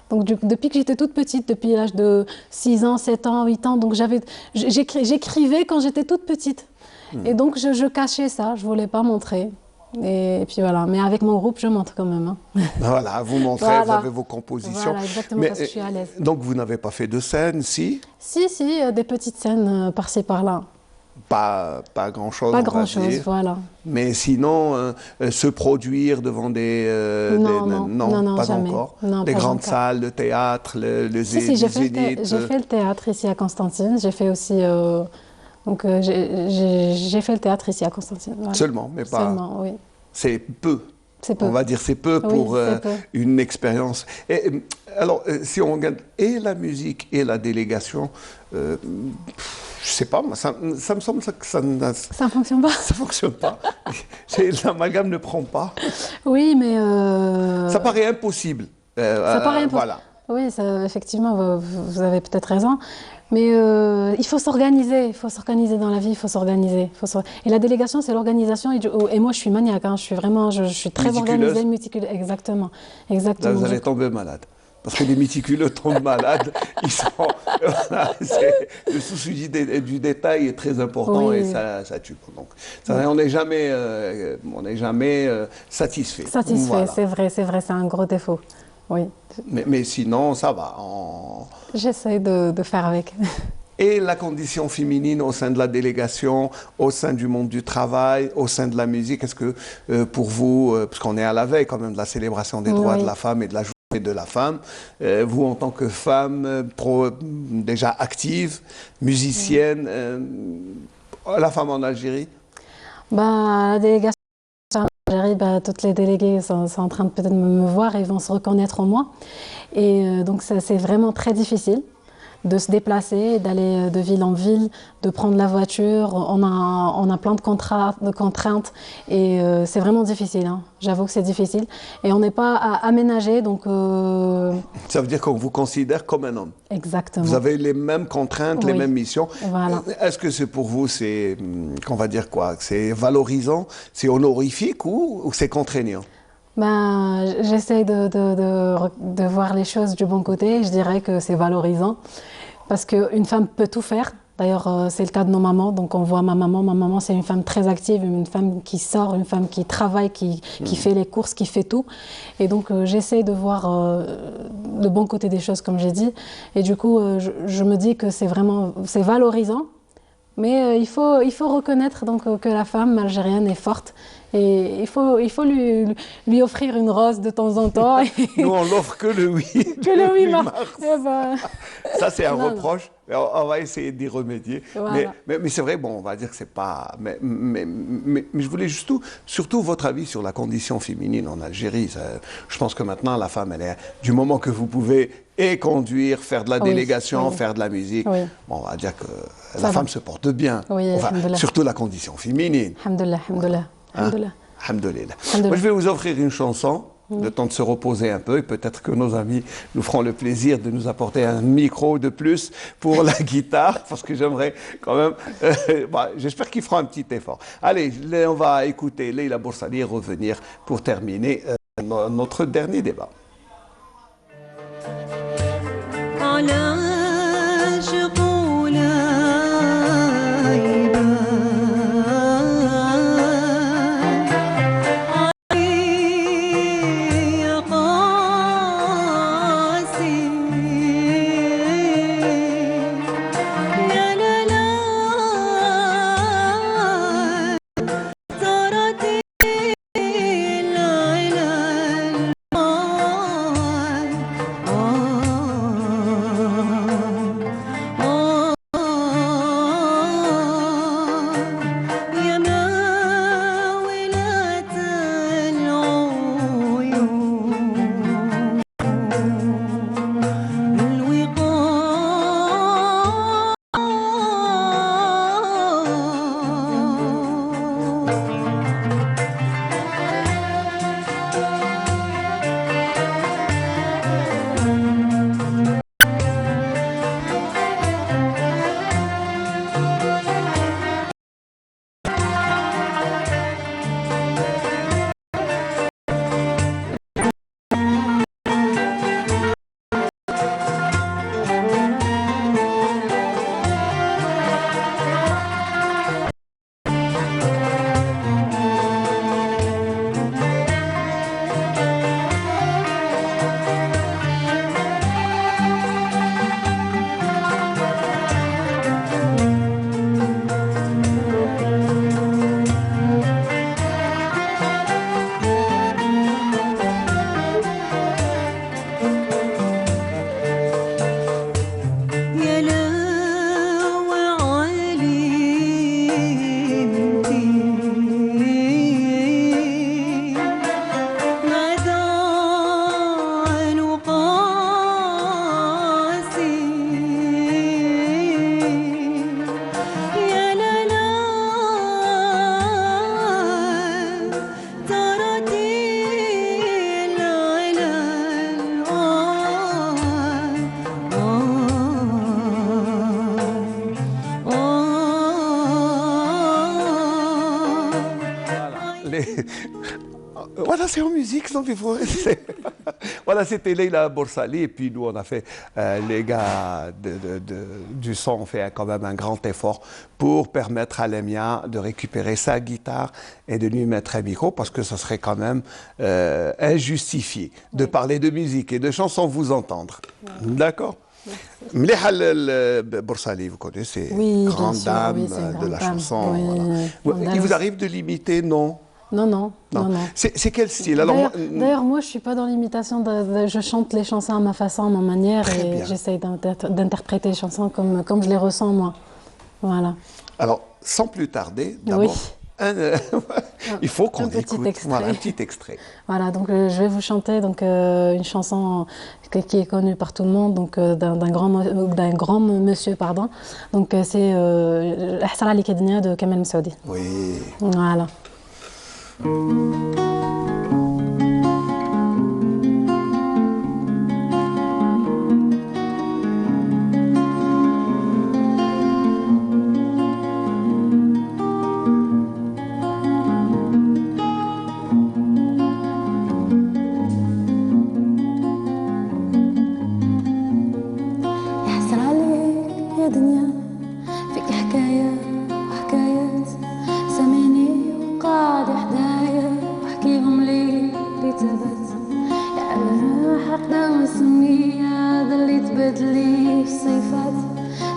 Donc depuis que j'étais toute petite, depuis l'âge de 6 ans, 7 ans, 8 ans, donc j'écrivais quand j'étais toute petite. Et donc je cachais ça, je voulais pas montrer. Et puis voilà, mais avec mon groupe, je montre quand même. Hein. Ben voilà, vous montrez, Voilà. vous avez vos compositions. Voilà, exactement, parce que je suis à l'aise. Donc vous n'avez pas fait de scène, si? Si, des petites scènes par-ci par-là. Pas grand-chose, Pas on va grand-chose, dire. voilà. Mais sinon, se produire devant Non, pas jamais. encore. Non, Des pas grandes encore. salles de théâtre, le Si, j'ai Zénith. fait le théâtre ici à Constantine. J'ai fait aussi. J'ai fait le théâtre ici à Constantine. Voilà. Seulement, mais pas. Seulement, oui. C'est peu. C'est peu. On va dire c'est peu Oui, pour c'est peu. une expérience. Et, alors, si on regarde et la musique et la délégation, je sais pas, moi, ça me semble que ça ne Ça ne fonctionne pas. ça fonctionne pas. L'amalgame ne prend pas. Oui, mais. Ça paraît impossible. Ça paraît impossible. Voilà. Oui, effectivement, vous avez peut-être raison. Mais il faut s'organiser dans la vie, il faut s'organiser. Et la délégation, c'est l'organisation. Et moi, je suis maniaque, hein, je suis très Méticuleuse. organisée, méticuleuse. Exactement. Là, Exactement. vous allez tomber malade. Parce que les méticuleux tombent malades. Ils sont, voilà, le souci du détail est très important Oui. et ça tue. Donc, on n'est jamais, satisfait. Satisfait, Voilà. c'est vrai, c'est un gros défaut. Oui. Mais sinon, ça va. J'essaie de faire avec. Et la condition féminine au sein de la délégation, au sein du monde du travail, au sein de la musique, est-ce que pour vous, puisqu'on est à la veille quand même de la célébration des droits Oui. de la femme et de la journée de la femme, vous en tant que femme déjà active, musicienne, la femme en Algérie? La délégation en Algérie, toutes les déléguées sont en train de peut-être me voir et vont se reconnaître en moi. Et donc c'est vraiment très difficile de se déplacer, d'aller de ville en ville, de prendre la voiture. On a plein de contraintes et c'est vraiment difficile. Hein. J'avoue que c'est difficile. Et on n'est pas aménagé, donc... Ça veut dire qu'on vous considère comme un homme. Exactement. Vous avez les mêmes contraintes, les Oui. mêmes missions. Voilà. Est-ce que c'est pour vous, c'est, qu'on va dire quoi, c'est valorisant, c'est honorifique ou c'est contraignant? J'essaie de voir les choses du bon côté. Je dirais que c'est valorisant parce qu'une femme peut tout faire. D'ailleurs, c'est le cas de nos mamans. Donc, on voit ma maman. Ma maman, c'est une femme très active, une femme qui sort, une femme qui travaille, qui fait les courses, qui fait tout. Et donc, j'essaie de voir le bon côté des choses, comme j'ai dit. Et du coup, je me dis que c'est valorisant. Mais il faut reconnaître donc, que la femme algérienne est forte et il faut lui offrir une rose de temps en temps. Nous, on l'offre que le 8, Que le 8 mars. Ça, c'est un Non, reproche. On va essayer d'y remédier. Voilà. Mais c'est vrai, bon, on va dire que c'est pas... Mais je voulais surtout votre avis sur la condition féminine en Algérie. Je pense que maintenant, la femme, elle est... Du moment que vous pouvez conduire, faire de la délégation, faire de la musique, Oui. bon, on va dire que Ça la va. femme se porte bien. Oui, alhamdoulilah. Surtout la condition féminine. Alhamdoulilah, alhamdoulilah, alhamdoulilah. Alhamdoulilah. Alhamdoulilah. Moi, je vais vous offrir une chanson. le temps de se reposer un peu. Et peut-être que nos amis nous feront le plaisir de nous apporter un micro de plus pour la guitare, parce que j'aimerais quand même... j'espère qu'ils feront un petit effort. Allez, on va écouter Leila Boursali et revenir pour terminer notre dernier débat. Voilà, c'est en musique, donc il faut... Voilà, c'était Leila Boursali, et puis nous, on a fait, les gars du son ont fait quand même un grand effort pour permettre à Lemia de récupérer sa guitare et de lui mettre un micro, parce que ce serait quand même injustifié de parler de musique et de chansons, vous entendre. D'accord? Mléha Boursali, vous connaissez, grande dame de la chanson. Il vous arrive de l'imiter, non? Non. C'est quel style? D'ailleurs, moi, je ne suis pas dans l'imitation. Je chante les chansons à ma façon, à ma manière, et j'essaye d'interpréter les chansons comme je les ressens, moi. Voilà. Alors, sans plus tarder, d'abord, il faut qu'on écoute un petit extrait. Voilà, donc je vais vous chanter une chanson qui est connue par tout le monde, donc d'un grand monsieur, pardon. Donc c'est Ahsara Ali Kadnia de Kamel Messaoudi. Oui. Voilà.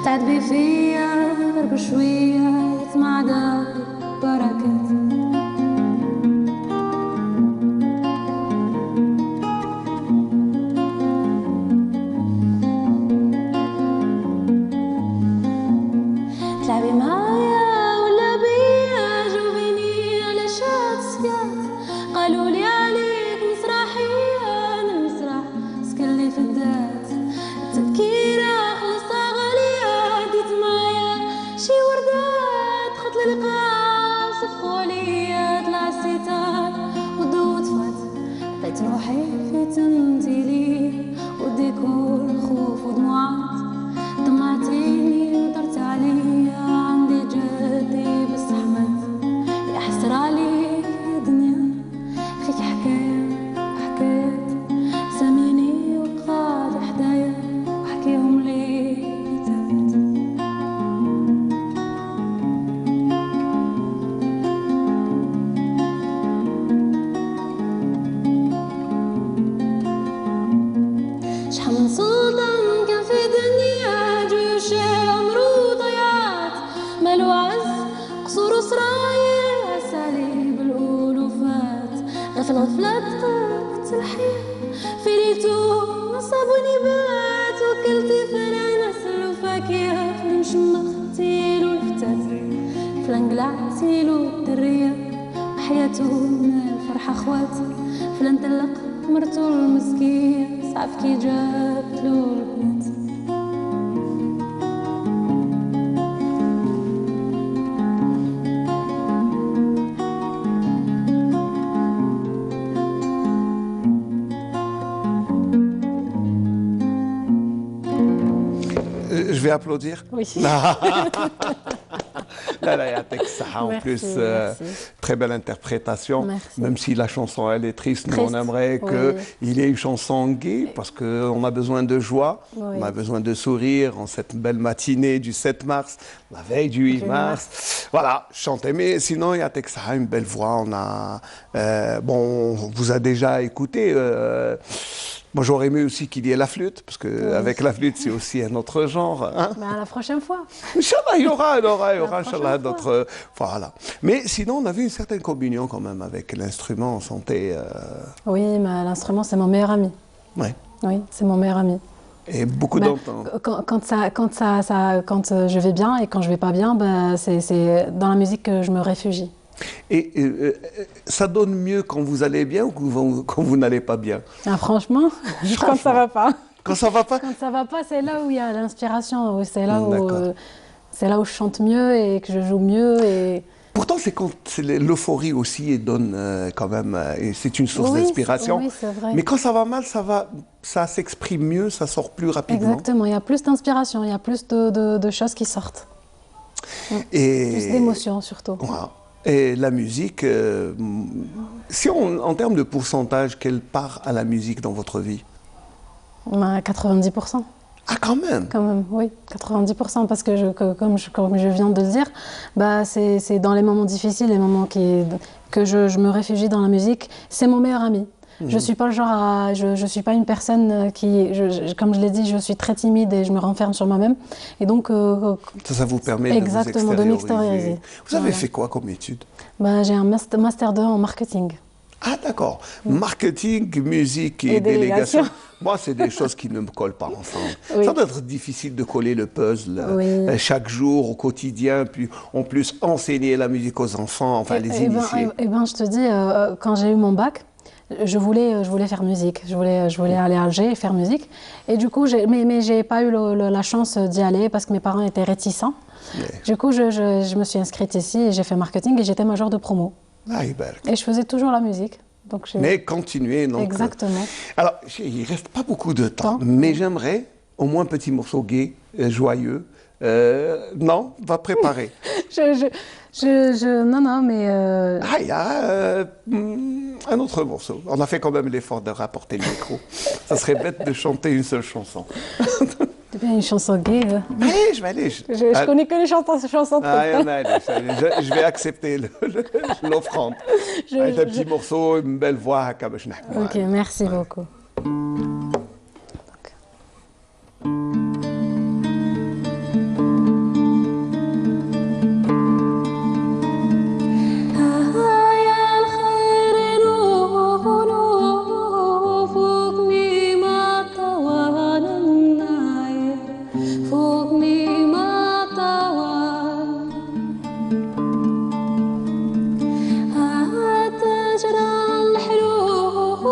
تعذبي فيا بشوية يطمع داري بركات تلعبي معايا ولا بيا جاوبيني على شات سكات قالوا لي عليك مسرحية أنا المسرح سكلي في الذات التذكيرة خلصها غالية هديت معايا شي وردات خط للقاع حياتو الفرحة خوات فلا نطلق مرتو المسكين صعب كي جابتلو البنات Je vais applaudir. Oui. Là, il y a Texas en Merci, plus. merci. Très belle interprétation. Merci. Même si la chanson, elle est triste, nous, on Triste, aimerait oui. qu'il y ait une chanson gaie parce qu'on a besoin de joie, Oui. on a besoin de sourire en cette belle matinée du 7 mars, la veille du 8 mars. Voilà, chantez. Mais sinon, il y a Texas, une belle voix. On a, bon, on vous a déjà écouté. Moi, j'aurais aimé aussi qu'il y ait la flûte, parce qu'avec la flûte, c'est aussi un autre genre. Hein. Mais à la prochaine fois. Inch'Allah, il y aura, prochaine Inch'Allah, fois. d'autres. Voilà. Mais sinon, on a vu une certaine communion quand même avec l'instrument. On sentait. Oui, mais l'instrument, c'est mon meilleur ami. Ouais. Oui, c'est mon meilleur ami. Et beaucoup Ben, d'entente. Quand je vais bien et quand je vais pas bien, ben, c'est dans la musique que je me réfugie. Et ça donne mieux quand vous allez bien ou quand vous n'allez pas bien? Ah, franchement, quand ça va pas. Quand ça va pas? Quand ça va pas, c'est là où il y a l'inspiration. C'est là D'accord. où je chante mieux et que je joue mieux. Et... Pourtant, c'est quand l'euphorie aussi et donne quand même. Et c'est une source Oui, d'inspiration. oui, c'est vrai. Mais quand ça va mal, ça s'exprime mieux, ça sort plus rapidement. Exactement, il y a plus d'inspiration, il y a plus de choses qui sortent. Et Plus d'émotions surtout. Voilà. Et la musique, si en termes de pourcentage, quelle part a la musique dans votre vie? Ben, 90%. Ah, quand même. Quand même, oui, 90%, parce que, comme je viens de le dire, bah, c'est dans les moments difficiles, les moments que je me réfugie dans la musique, c'est mon meilleur ami. Je suis pas le genre à, je suis pas une personne qui, comme je l'ai dit, je suis très timide et je me renferme sur moi-même. Et donc, ça vous permet exactement, de de m'extérioriser. m'extérioriser. Vous avez Voilà. fait quoi comme étude? Bah, j'ai un master 2 en marketing. Ah, d'accord. Marketing, musique et Et délégation. délégation. Moi, c'est des choses qui ne me collent pas ensemble. Oui. Ça doit être difficile de coller le puzzle Oui. chaque jour, au quotidien, puis en plus enseigner la musique aux enfants, enfin les initier. Ben, je te dis, quand j'ai eu mon bac, je voulais faire musique. Je voulais aller à Alger et faire musique. Et du coup, mais j'ai pas eu la chance d'y aller parce que mes parents étaient réticents. Mais, Du coup, je me suis inscrite ici et j'ai fait marketing et j'étais major de promo. ah, Ibark. Et je faisais toujours la musique. Donc Mais continuez. Donc, exactement. alors, il ne reste pas beaucoup de temps, mais j'aimerais au moins un petit morceau gai, joyeux. Non, va préparer. Non, mais... Ah, il y a un autre morceau. On a fait quand même l'effort de rapporter le micro. Ça serait bête de chanter une seule chanson. C'est bien une chanson gay. Allez, je vais aller. Je connais que les chansons de Ah, il y en Copain. a, je vais accepter l'offrande. Avec un petit morceau, une belle voix. Ok, merci beaucoup. يا الخير فوقني ما طوال الناير فوقني ما طوال تجرى الحلول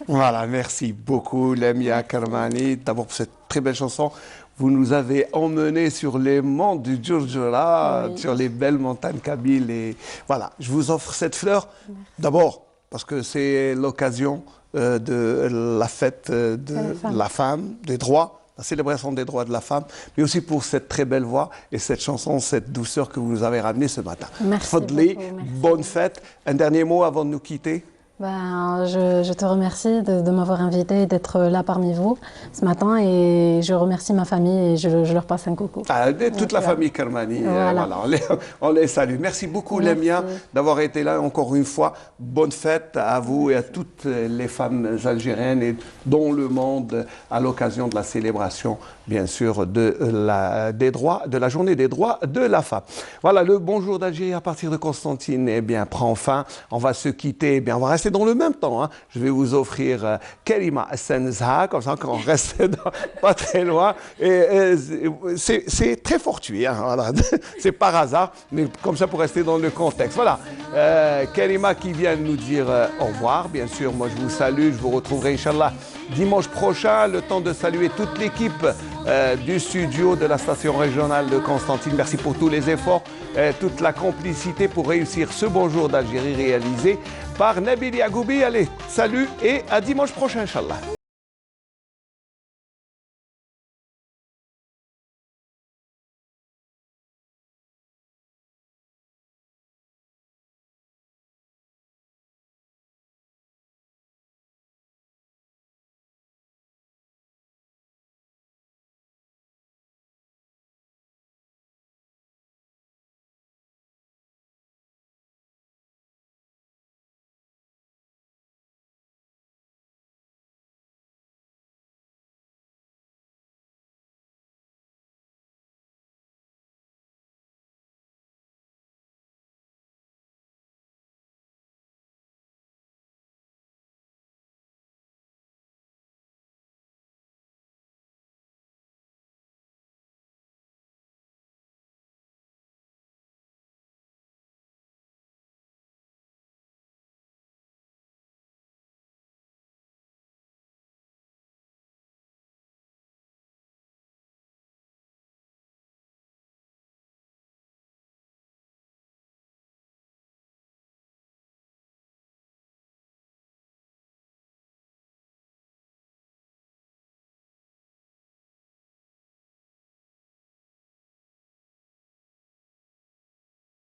Voilà, merci beaucoup, Lamia Karmani, d'abord pour cette très belle chanson. Vous nous avez emmenés sur les monts du Djurdjura, sur les belles montagnes kabyles. Et voilà, je vous offre cette fleur, d'abord parce que c'est l'occasion de la fête de la femme, des droits, la célébration des droits de la femme, mais aussi pour cette très belle voix et cette chanson, cette douceur que vous nous avez ramenée ce matin. Merci Fadli, beaucoup, merci. bonne fête. Un dernier mot avant de nous quitter? Je te remercie de m'avoir invité et d'être là parmi vous ce matin, et je remercie ma famille et je leur passe un coucou. Toute la famille Karmani, Voilà. voilà, on les salue. Merci beaucoup, Lamia, d'avoir été là encore une fois. Bonne fête à vous et à toutes les femmes algériennes et dans le monde à l'occasion de la célébration, bien sûr, de la journée des droits de la femme. Voilà, le bonjour d'Algérie à partir de Constantine, eh bien, prend fin. On va se quitter, eh bien, on va rester dans le même temps. Hein. Je vais vous offrir Karima Senzha, comme ça, qu'on reste pas très loin. Et c'est très fortuit, hein, voilà. C'est par hasard, mais comme ça pour rester dans le contexte. Voilà, Karima qui vient nous dire au revoir. Bien sûr, moi je vous salue, je vous retrouverai, Inch'Allah, dimanche prochain. Le temps de saluer toute l'équipe du studio de la station régionale de Constantine. Merci pour tous les efforts, toute la complicité pour réussir ce bonjour d'Algérie réalisé par Nabil Yagoubi. Allez, salut et à dimanche prochain, Inch'Allah.